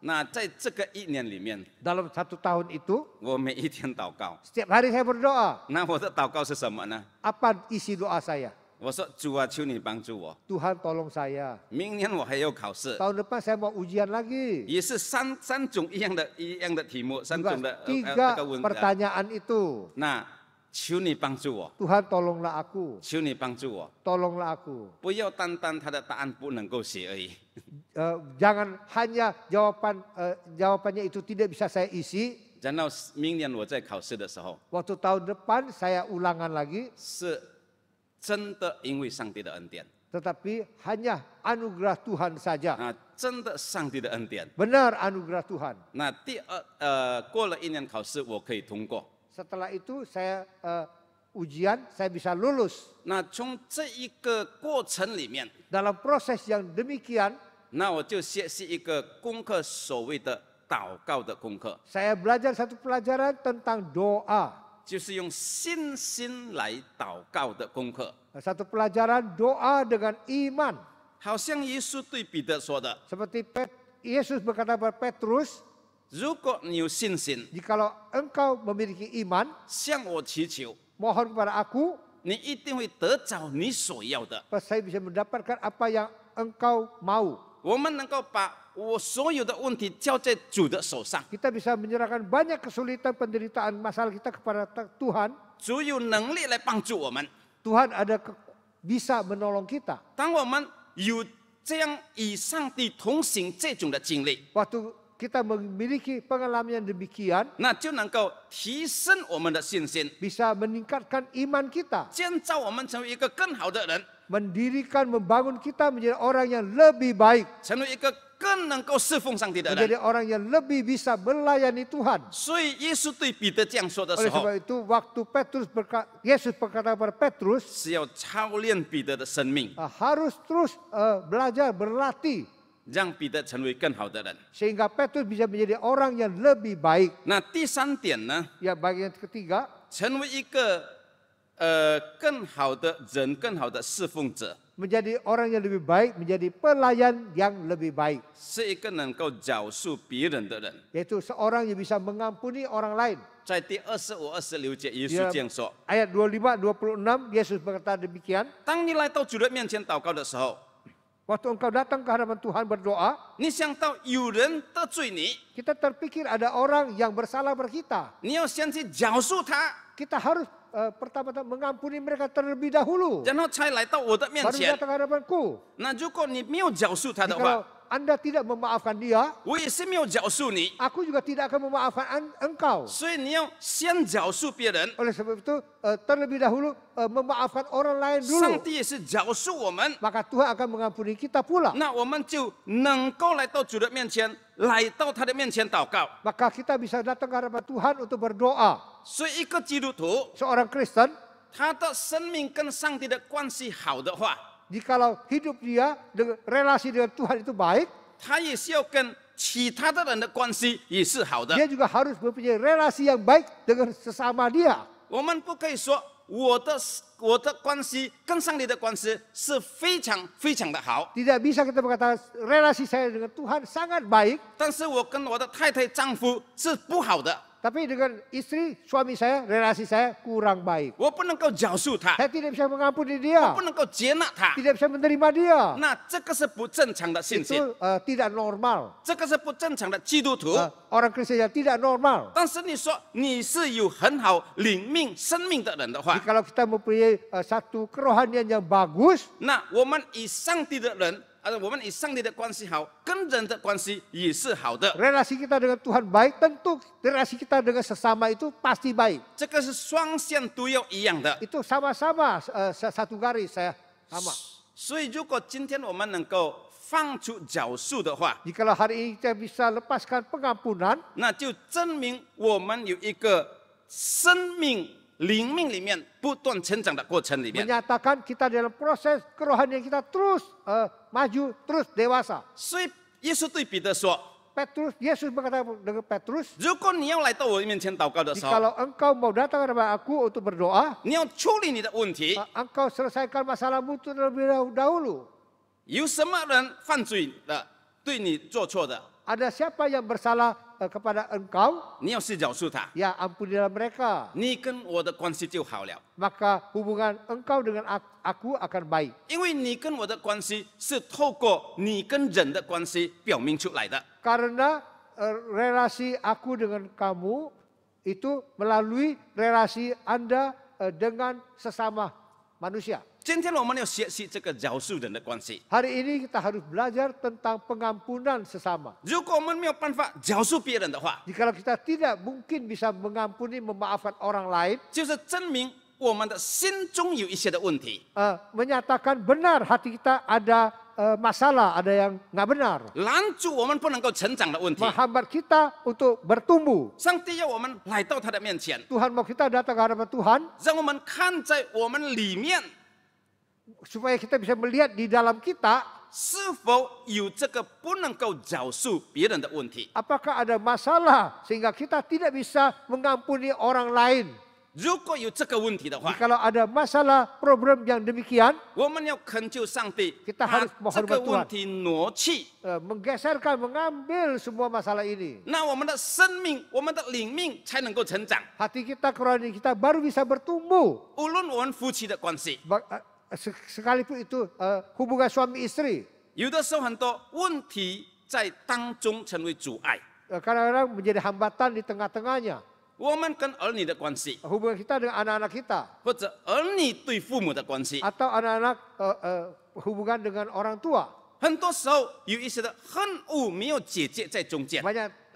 那在这个1年里面， Dalam 1 tahun itu, 我每一天祷告。 setiap hari saya berdoa. 那我的祷告是什么呢？ Apa isi doa saya? 我说主啊，求你帮助我， Tuhan tolong saya. 明年我还要考试， Tahun depan saya mau ujian lagi. 也是三种一样的题目，三 Juga 种的 tiga 那个问题。 pertanyaan itu. 那求你帮助我， Tuhan tolonglah aku. 求你帮助我， Tolonglah aku. 不要单单他的答案不能够写而已。 Jangan hanya jawabannya itu tidak bisa saya isi. 然后明年我在考试的时候， Waktu tahun depan saya ulangan lagi. 是真的因为上帝的恩典 Tetapi hanya anugerah Tuhan saja. 啊，真的上帝的恩典。 Benar anugerah Tuhan. 那过了一年考试，我可以通过。 Setelah itu saya ujian, saya bisa lulus. 那从这一个过程里面， Dalam proses yang demikian, 那我就学习一个功课，所谓的祷告的功课， saya belajar satu pelajaran tentang doa. 就是用信心来祷告的功课。 Satu pelajaran doa dengan iman. 好像耶稣对彼得说的： Seperti Yesus berkata kepada Petrus, 如果你有信心， jikalau engkau memiliki iman, 向我祈求， mohon kepada aku, 你一定会得着你所要的。 saya bisa mendapatkan apa yang engkau mau. 我们能够把我所有的问题交在主的手上， Kita bisa menyerahkan banyak kesulitan, penderitaan, masalah kita kepada Tuhan. 主有能力来帮助我们。 Tuhan bisa menolong kita. 当我们有这样与上帝同行这种的经历， Waktu kita memiliki pengalaman yang demikian, 那就能够提升我们的信心， bisa meningkatkan iman kita, 建造我们成为一个更好的人， mendirikan, membangun kita menjadi orang yang lebih baik, 成为一个更能够侍奉上帝的人。 menjadi orang yang lebih bisa melayani Tuhan. 所以耶稣对彼得这样说的时 Oleh 候， sebab itu, waktu Yesus berkata kepada Petrus, 是要操练彼得的生命， harus terus belajar, berlatih, 让彼得成为更好的人。 sehingga Petrus bisa menjadi orang yang lebih baik. 那第三点呢， Ya, bagian ketiga, 成为一个更好的人，更好的侍奉者， menjadi orang yang lebih baik, menjadi pelayan yang lebih baik. 是一个能够饶恕别人的人。 Yaitu seorang yang bisa mengampuni orang lain. 在第25、26节，耶稣这样说： Ayat 25, 26, Yesus berkata demikian. 当你来到主的面前祷告的时候， Waktu engkau datang ke hadapan Tuhan berdoa, 你想到有人得罪你， kita terpikir ada orang yang bersalah pada kita. 你要先去饶恕他， Kita harus pertama-tama mengampuni mereka terlebih dahulu. 然后才来到我的面 Baru 前。 datang ke hadapanku. 那如果你没有饶恕他的 Jikalau 话， Anda tidak memaafkan dia, 我也是没有饶恕你。 aku juga tidak akan memaafkan engkau. 所以你要先饶恕别人， Oleh sebab itu, terlebih dahulu memaafkan orang lain 上 dulu. 帝也是饶恕我们， Maka Tuhan akan mengampuni kita pula. 那我们就能够来到主的面前，来到他的面前祷告。 Maka kita bisa datang ke hadapan Tuhan untuk berdoa. 所以一个基督徒， Seorang Kristen, 他的生命跟上帝的关系好的话， jikalau hidup dia dengan relasi dengan Tuhan itu baik, 他也是要跟其他的人的关系也是好的。 dia juga harus mempunyai relasi yang baik dengan sesama dia. 我们不可以说我的关系跟上帝的关系是非常非常的好， Tidak bisa kita berkata relasi saya dengan Tuhan sangat baik, 但是我跟我的太太、丈夫是不好的， tapi dengan istri, suami saya, relasi saya kurang baik. 我不能够饶恕他， Saya tidak bisa mengampuni 我 dia, 不能够接纳他， tidak bisa menerima dia. 那这个是不正常的信心， Itu tidak normal. 这个是不正常的基督徒。 Orang Kristen yang tidak normal. 但是你说你是有很好灵命生命的人的话， Kalau kita mempunyai satu kerohanian yang bagus, 那我们与上帝的人，我们与上帝的关系好，跟人的关系也是好的。 relasi kita dengan Tuhan baik, tentu relasi kita dengan sesama itu pasti baik. 这个是双线都要一样的。 Itu sama-sama satu garis saya sama. 所以，如果今天我们能够放出饶恕的话， Jikalau hari ini kita bisa lepaskan pengampunan, 那就证明我们有一个生命灵命里面不断成长的过程里面。 menyatakan kita dalam proses kerohanian kita terus maju, terus dewasa. 所以，耶稣对彼得说 Yesus berkata dengan Petrus, 如果你要来到我面前祷告的时候， jikalau engkau mau datang kepada aku untuk berdoa, 你要处理你的问题。 engkau selesaikan masalahmu terlebih dahulu. 有什么人犯罪了，对你做错的？ Ada siapa yang bersalah kepada engkau, 你要是饶恕他， ya ampunilah mereka. 你跟我的关系就好了。 Maka hubungan engkau dengan aku akan baik. 因为你跟我的关系是透过你跟人的关系表明出来的。 Karena relasi aku dengan kamu itu melalui relasi Anda dengan sesama manusia. 今天我们要学习这个饶恕人的关系。 Hari ini kita harus belajar tentang pengampunan sesama. 如果我们没有办法饶恕别人的话， Jikalau kita tidak mungkin bisa mengampuni, memaafkan orang lain, 就是证明我们的心中有一些的问题。 menyatakan benar hati kita ada masalah, ada yang nggak benar. 拦住我们不能够成长的问题。 Menghambat kita untuk bertumbuh. 上帝要我们来到他的面前， Tuhan mau kita datang ke hadapan Tuhan 让我们看在我们里面 supaya kita bisa melihat di dalam kita 是否有这个不能够饶恕别人的问题。 apakah ada masalah sehingga kita tidak bisa mengampuni orang lain. 如果有这个问题的话， Kalau ada masalah problem yang demikian, 我们要恳求上帝 Kita 把 harus mohon 这个 bantuan 问题挪去。 menggeserkan, mengambil semua masalah ini. 那我们的生命、我们的灵命才能够成长。 Hati kita, kerohanian kita baru bisa bertumbuh. 无论我们夫妻的关系， Sekalipun itu hubungan suami istri. 有的时候很多问题在当中成为阻碍。 Kadang-kadang menjadi hambatan di tengah-tengahnya. 我们跟儿女的关系， Hubungan kita dengan anak-anak kita. 或者儿女对父母的关系， Atau anak-anak hubungan dengan orang tua. 很多时候有一些的恨恶没有解决在中间。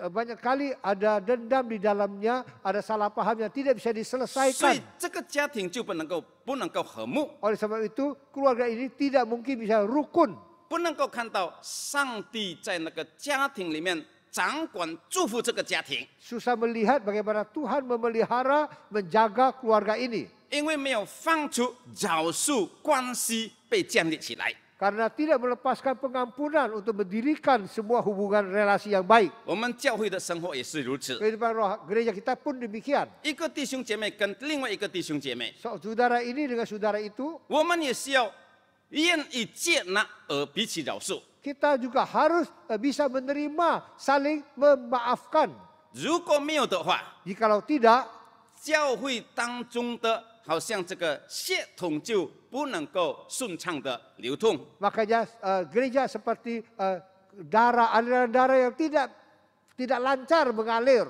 Banyak kali ada dendam di dalamnya, ada salah paham yang tidak bisa 所 diselesaikan. 以这个家庭就不能够和睦， Oleh sebab itu, keluarga ini tidak mungkin bisa rukun. 不能够看到上帝在那个家庭里面掌管祝福这个家庭， Susah melihat bagaimana Tuhan memelihara, menjaga keluarga ini. 因为没有放出饶恕关系被建立起来。 Karena tidak melepaskan pengampunan untuk mendirikan semua hubungan relasi yang baik. 我们教会的生活也是如此， Kehidupan roh gereja kita pun demikian. 一个弟兄姐妹跟另外一个弟兄姐妹， Saudara ini dengan saudara itu, 我们也是要愿意接纳而彼此饶恕。 kita juga harus bisa menerima, saling memaafkan. 如果没有的话， Jikalau tidak, 教会当中的好像这个血统就不能够顺畅的流通。 makanya gereja seperti aliran darah yang tidak lancar mengalir.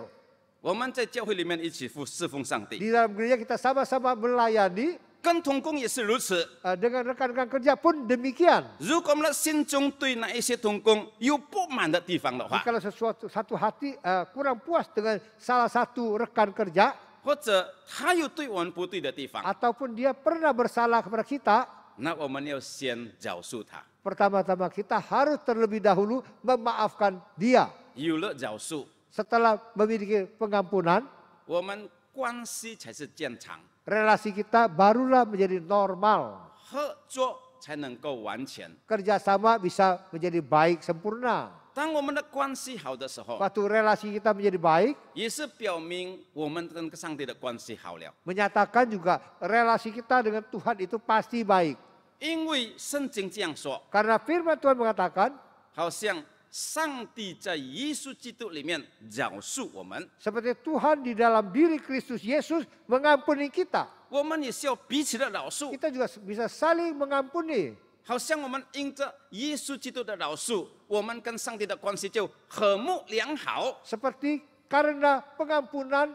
我们在教会里面一起侍奉上帝， Di dalam gereja kita sama-sama melayani, 跟同工也是如此。 dengan rekan-rekan kerja pun demikian. 如果我们的心中对那一些同工有不满的地方的话， Kalau satu hati kurang puas dengan salah satu rekan kerja, 或者他有对我们不对的地方， ataupun dia pernah bersalah kepada kita, 那我们要先饶恕他。 pertama-tama kita harus terlebih dahulu memaafkan dia. 有了饶恕， Setelah memiliki pengampunan, 我们关系才是健康， relasi kita barulah menjadi normal. 合作才能够完全。 Kerjasama bisa menjadi baik, sempurna. 当我们的关系好的时候， Waktu relasi kita menjadi baik, 也是表明我们跟上帝的关系好了。 menyatakan juga relasi kita dengan Tuhan itu pasti baik. 因为圣经这样说， Karena firman Tuhan mengatakan, 好像上帝在耶稣基督里面饶恕我们， seperti Tuhan di dalam diri Kristus Yesus mengampuni kita. 我们也是要彼此的饶恕。 Kita juga bisa saling mengampuni. 好像我们因着耶稣基督的饶恕，我们跟上帝的关系就和睦良好。 Seperti karena pengampunan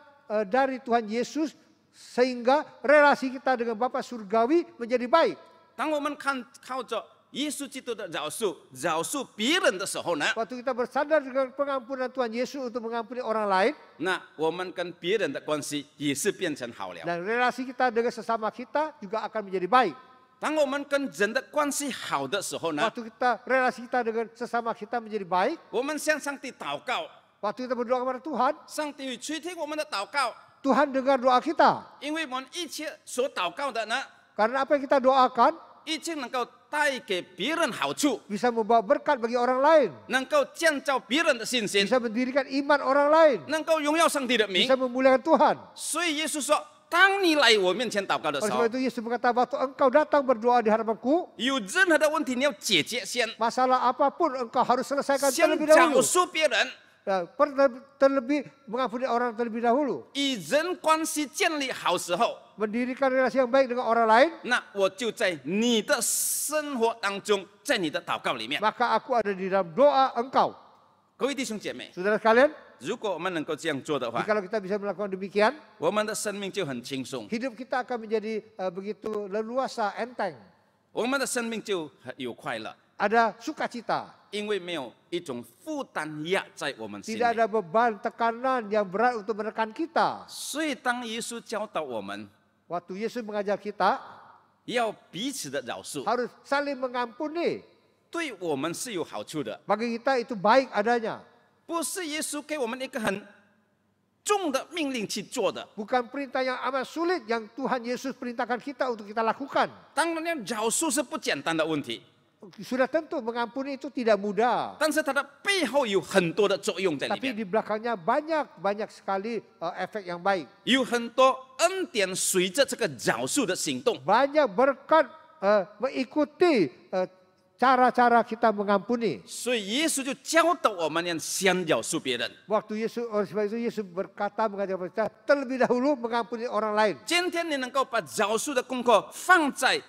dari Tuhan Yesus, sehingga relasi kita dengan Bapa Surgawi menjadi baik. 当我们靠着耶稣基督的饶恕别人的时候呢， Waktu kita bersandar dengan pengampunan Tuhan Yesus untuk mengampuni orang lain, 那我们跟别人的关系也是变成好了。 dan relasi kita dengan sesama kita juga akan menjadi baik. 当我们跟人的关系好的时候呢， Waktu relasi kita dengan sesama kita menjadi baik, 我们向上帝祷告， waktu kita berdoa kepada Tuhan, 上帝会垂听我们的祷告， Tuhan dengar doa kita. 因为我们一切所祷告的呢， Karena apa yang kita doakan 一切能够带给别人好处， bisa membawa berkat bagi orang lain, 能够建造别人的信心， bisa mendirikan iman orang lain, 能够荣耀上帝的名 bisa。memuliakan Tuhan. 所以耶稣说：“当你来我面前祷告的时 Oleh 候 sebab，itu Yesus berkata, waktu engkau datang berdoa di hadapanku, 有任何的问题你要解决先， masalah apapun engkau harus selesaikan 先 terlebih 饶 dahulu. 恕别人， terlebih mengampuni orang terlebih dahulu. 与人关系建立好时候， Mendirikan relasi yang baik dengan orang lain, 那我就在你的生活当中，在你的祷告里面。 maka aku ada di dalam doa engkau. 各位弟兄姐妹， Saudara sekalian, 如果我们能够这样做的话， jikalau kita bisa melakukan demikian, 我们的生命就很轻松， hidup kita akan menjadi begitu leluasa, enteng. 我们的生命就很有快乐， Ada sukacita, 因为没有一种负担压在我们心 tidak 里。 ada beban, tekanan yang berat untuk menekan kita. 所以，当耶稣教导我们 Waktu Yesus mengajar kita 要彼此的饶恕， harus saling mengampuni. 对我们是有好处的。 Bagi kita itu baik adanya. 不是耶稣给我们一个很重的命令去做的。 Bukan perintah yang amat sulit yang Tuhan Yesus perintahkan kita untuk kita lakukan. 当然，饶恕是不简单的问题， Sudah tentu mengampuni itu tidak mudah. 但是它的背后有很多的作用在里 Tapi 面， di belakangnya banyak sekali efek yang baik. 有很多恩典随着这个饶恕的行动。 Banyak berkat mengikuti cara-cara kita mengampuni. 所以耶稣就教导我们要先饶恕别人。 Waktu Yesus, oleh sebab itu Yesus berkata mengajar kita terlebih dahulu mengampuni orang lain. 今天你能够把饶恕的功课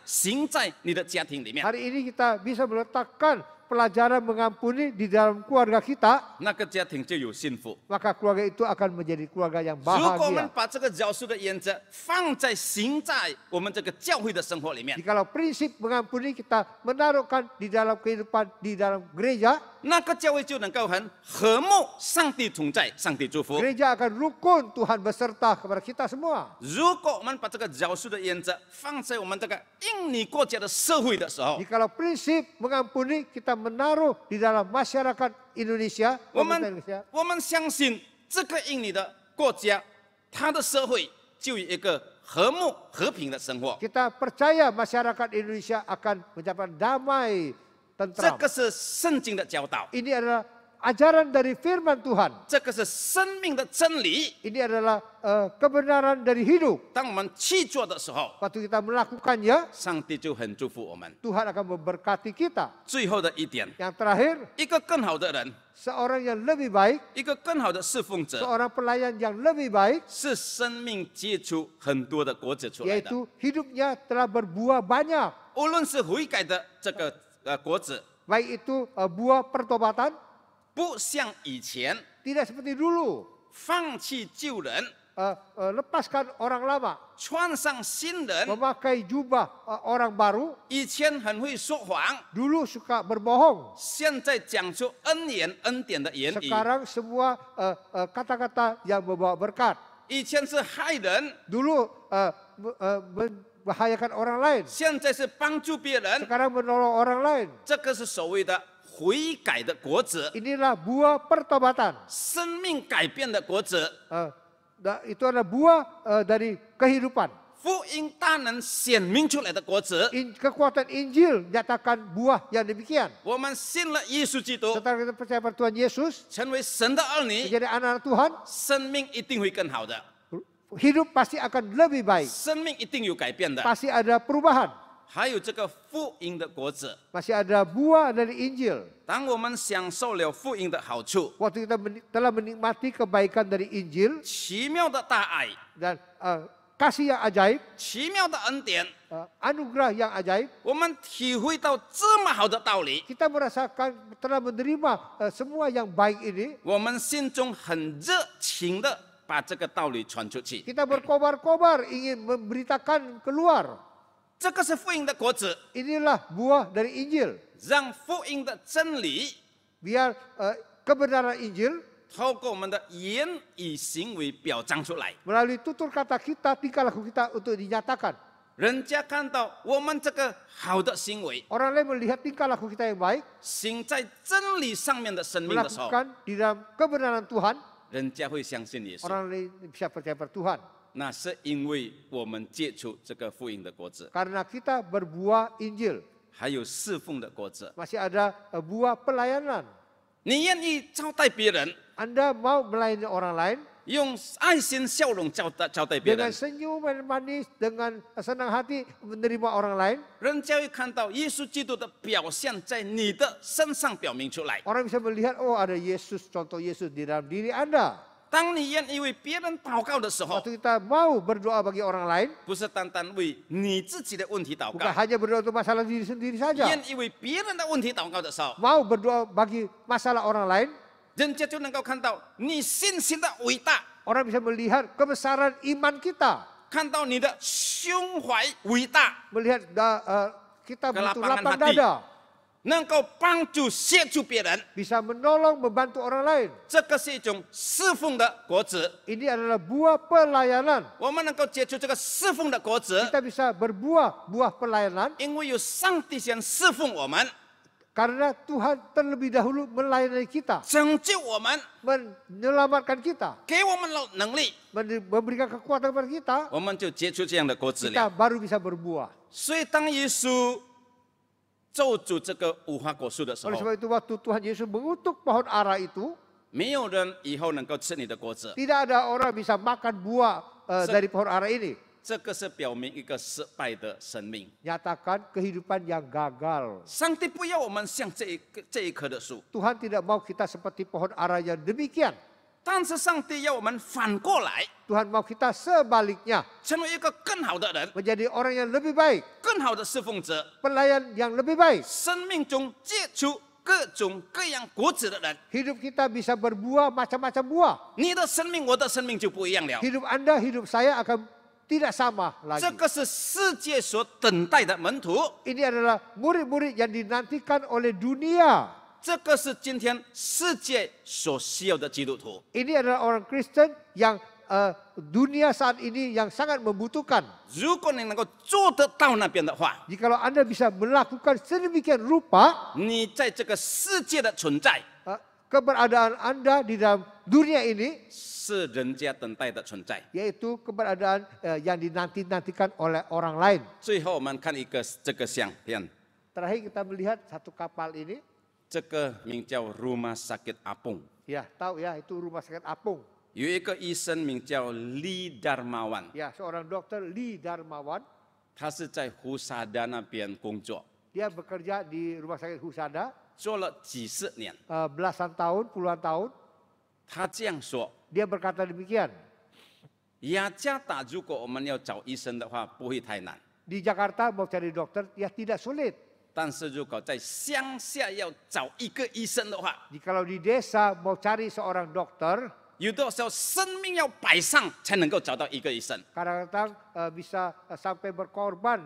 行在你的家庭里面， Hari ini kita bisa meletakkan pelajaran mengampuni di dalam keluarga kita, 那个家庭就有幸福。 maka keluarga itu akan menjadi keluarga yang 如果我们 bahagia. 把这个饶恕的原则行在我们这个教会的生活里面， Jikalau prinsip mengampuni kita menaruhkan di dalam kehidupan di dalam gereja, 那个教会就能够很和睦，上帝同在，上帝祝福。 gereja akan rukun, Tuhan beserta kepada kita semua. 如果我们把这个饶恕的原则放在我们这个印尼国家的社会的时候， Jikalau prinsip mengampuni kita menaruh di dalam masyarakat Indonesia, 我 pemerintah 们 Indonesia, 我们相信这个印尼的国家，它的社会就有一个和睦和平的生活。 kita percaya masyarakat Indonesia akan mencapai damai, 这 tentram. 个是圣经的教导， Ini adalah ajaran dari firman Tuhan. 这个是生命的真理。 Ini adalah kebenaran dari hidup. 当我们去做的时候， Waktu kita melakukannya, 上帝就很祝福我们。 Tuhan akan memberkati kita. 最后的一点， Yang terakhir, 一个更好的人， seorang yang lebih baik, 一个更好的侍奉者， seorang pelayan yang lebih baik, 是生命结出很多的果子出来的。 yaitu hidupnya telah berbuah banyak. 无论是悔改的这个果子， Baik itu buah pertobatan, 不像以前 tidak seperti dulu. 放弃旧人， Lepaskan orang lama, 穿上新人。 memakai jubah orang baru. 以前很会说谎， Dulu suka berbohong. 现在讲出恩典的言语。 Sekarang semua kata-kata yang membawa berkat. 以前是害人， Dulu membahayakan orang lain. 现在是帮助别人。 Sekarang menolong orang lain. 这个是所谓的悔改的果子， Inilah buah pertobatan. 生命改变的果子。 Itu adalah buah dari kehidupan. 福音大能显明出来的果子。 Kekuatan Injil nyatakan buah yang demikian. 我们信了耶稣基督， Setelah kita percaya pada Tuhan Yesus, 成为神的儿女， menjadi anak-anak Tuhan, 生命一定会更好的， hidup pasti akan lebih baik. 生命一定有改变的。 Pasti ada perubahan. 还有这个福音的果子， Masih ada buah dari Injil. 当我们享受了福音的好处， Waktu kita telah menikmati kebaikan dari Injil 奇妙的大爱， dan kasih yang ajaib, 奇妙的恩典， anugerah yang ajaib, 我们体会到这么好的道理， kita merasakan telah menerima semua yang baik ini. 我们心中很热情的把这个道理传出去。 Kita berkobar-kobar ingin memberitakan keluar. 这个是福音的果子， Inilah buah dari Injil. 让福音的真理 Biar kebenaran Injil 透过我们的言语行为表彰出来， melalui tutur kata kita, tingkah laku kita untuk dinyatakan. 人家看到我们这个好的行为， Orang lain melihat tingkah laku kita yang baik, 行在真理上面的生命的时候， melakukan di dalam kebenaran Tuhan, 人家会相信耶稣。 orang lain bisa percaya pada Tuhan. 那是因为我们接触这个福音的果子， Karena kita berbuah Injil. 还有侍奉的果子。 Masih ada buah pelayanan. 你愿意招待别人， Anda mau melayani orang lain, 用爱心笑容招待别 dengan 人， senyum yang manis, dengan senang hati menerima orang lain. 人家会看到耶稣基督的表现在你的身上表明出来。 Orang bisa melihat, oh ada Yesus, contoh Yesus di dalam diri Anda. 当你愿意为别人祷告的时候， Waktu kita mau berdoa bagi orang lain, 不是单单为你自己的问题祷 bukan 告， hanya berdoa untuk masalah diri sendiri saja. 愿意为别人的问题祷告的时候， Mau berdoa bagi masalah orang lain, 人家就能够看到你信心的伟大， orang bisa melihat kebesaran iman kita. 看到你的胸怀伟大， Melihat kita betul Kelapangan lapang hati. dada. 能够帮助协助别人， Bisa menolong, membantu orang lain. 这个是一种侍奉的果子。 Ini adalah buah pelayanan. 我们能够结出这个侍奉的果子， Kita bisa berbuah buah pelayanan 因为有上帝先侍奉我们， karena Tuhan terlebih dahulu melayani kita, 拯救我们， menyelamatkan kita, 给我们能力， memberikan kekuatan kepada kita, 我们就结出这样的果子 kita 了。 baru bisa berbuah. 所以当耶稣咒诅这个无花果树的时 Oleh 候， sebab itu waktu Tuhan Yesus mengutuk pohon ara itu, 没有人以后能够吃你的果子， tidak ada orang bisa makan buah dari pohon ara ini. 这个是表明一个失败的生命。 Nyatakan kehidupan yang gagal. 上帝不要我们像这一棵的树， Tuhan tidak mau kita seperti pohon ara yang demikian. 但是上帝要我们反过来， Tuhan mau kita sebaliknya, 成为一个更好的人， menjadi orang yang lebih baik, 更好的侍奉者， pelayan yang lebih baik. 生命中结出各种各样果子的人。 Hidup kita bisa berbuah macam-macam buah. 你的生命，我的生命就不一样了。 Hidup Anda, hidup saya akan tidak sama 这 lagi. 个是世界所等待的门徒， Ini adalah murid-murid yang dinantikan oleh dunia. 这个是今天世界所需要的基督徒。 Ini adalah orang Kristen yang dunia saat ini yang sangat membutuhkan. 如果你能够做得到那边的话， Jikalau Anda bisa melakukan sedemikian rupa, 你在这个世界的存在 keberadaan Anda di dalam dunia ini, 是人家等待的存在。 yaitu keberadaan yang dinanti-nantikan oleh orang lain. 最后我们看一个这个相片， Terakhir kita melihat satu kapal ini. 这个名叫 Rumah Sakit Apung， Ya, tahu ya, itu rumah sakit apung. 有一个医生名叫 Lee Darmawan， Ya, seorang dokter Lee Darmawan. 他是在胡沙达那边工作， Dia bekerja di rumah sakit Husada 做了几十年。 belasan tahun, puluhan tahun. 他这样说： Dia berkata demikian. 雅加达如果我们要找医生的话，不会太难。 Di Jakarta mau cari dokter, ya tidak sulit. 但是如果在乡下要找一个医生的话， Jikalau di desa mau cari seorang dokter, 有的时候生命要摆上才能够找到一个医生。 kadang-kadang bisa sampai berkorban,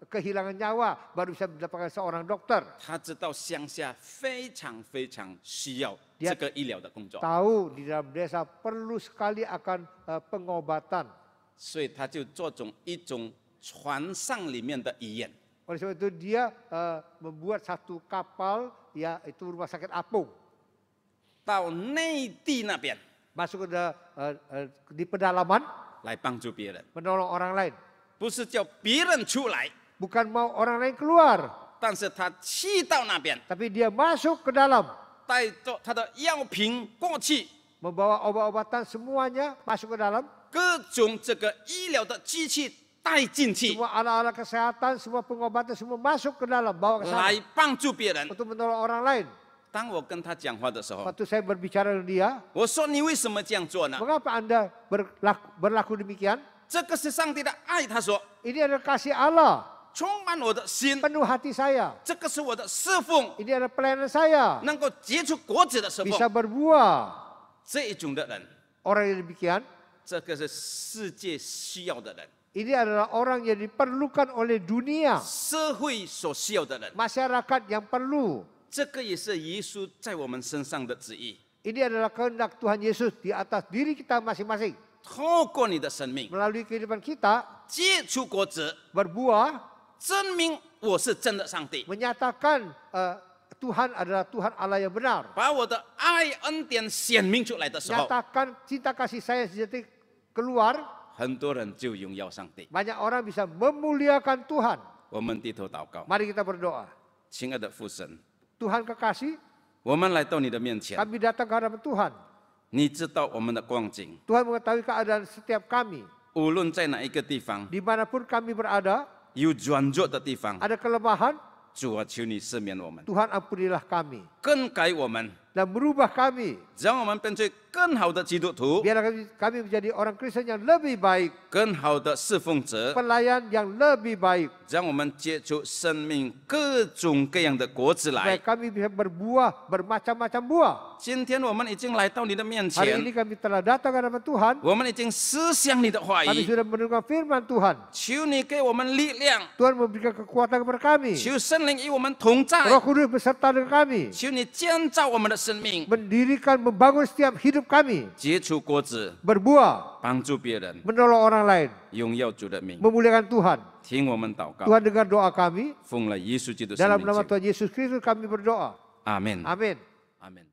kehilangan nyawa, baru bisa mendapatkan seorang dokter. 他知道乡下非常非常需要这个医疗的工作， Tahu di dalam desa perlu sekali akan pengobatan. 所以他就做一种船上里面的医院。 Oleh sebab itu dia membuat satu kapal, yaitu rumah sakit apung. 到内地那边 Masuk ke di pedalaman, 来帮助别人， menolong orang lain. 不是叫别人出来， Bukan mau orang lain keluar, 但是他去到那边， tapi dia masuk ke dalam. 带着他的药品过去， Membawa obat-obatan semuanya masuk ke dalam. 各种这个医疗的机器带进去， Semua alat-alat kesehatan, semua pengobatan, semua masuk ke dalam, bawa ke sana. 来帮助别人。 Untuk menolong orang lain. 当我跟他讲话的时候， Waktu saya berbicara dengan dia, 我说你为什么这样做呢？ mengapa Anda berlaku demikian? 这个是上帝的爱，他说 Ini adalah kasih Allah, 充满我的心， penuh hati saya. 这个是我的侍奉， Ini adalah pelayanan saya. 能够结出果子的侍 Bisa 奉。 berbuah. 这一种的人， Orang yang demikian, 这个是世界需要的人， ini adalah orang yang diperlukan oleh dunia. 社会所需要的人。 Masyarakat yang perlu. 这个也是耶稣在我们身上的旨意。 Ini adalah kehendak Tuhan Yesus di atas diri kita masing-masing. 透过你的生命 Melalui kehidupan kita, 结出果子， berbuah, 证明我是真的上帝， menyatakan Tuhan adalah Tuhan Allah yang benar. 把我的爱恩典显明出来的时候， Nyatakan cinta kasih saya sejati keluar, 很多人就荣耀上帝。 banyak orang bisa memuliakan Tuhan. 我们低头祷告， Mari kita berdoa. 亲爱的父神， Tuhan kekasih, 我们来到你的面前， kami datang ke hadapan Tuhan. 你知道我们的光景， Tuhan mengetahui keadaan setiap kami. 无论在哪一个地方， Dimanapun kami berada, 有软弱的地方， ada kelemahan, 主啊，求你赦免我们， Tuhan ampunilah kami. 更改我们， Dan merubah kami. 让我们变成更好的基督徒， Biarlah kami menjadi orang Kristen yang lebih baik. 更好的侍奉者， Pelayan yang lebih baik. 让我们结出生命各种各样的果子 Supaya 来。 kami bisa berbuah, bermacam-macam buah. 今天我们已经来到你的面 Hari ini 前， kami telah datang ke hadapan Tuhan. 我们已经思想你的话 Kami 语， sudah mendengar firman Tuhan. 求你给我们力量， Tuhan memberikan kekuatan kepada kami. 求圣灵与我们同在， Roh Kudus beserta dengan kami. 求你建造我们的生命， Mendirikan, membangun setiap hidup kami. 结出果子， Berbuah, 帮助别人， menolong orang lain. 荣耀主的名。 Memuliakan Tuhan. 听我们祷告， Tuhan dengar doa kami. 奉了耶稣基督圣 Dalam 名 nama 求， Tuhan Yesus Kristus kami berdoa. 阿门， Amin. 阿门。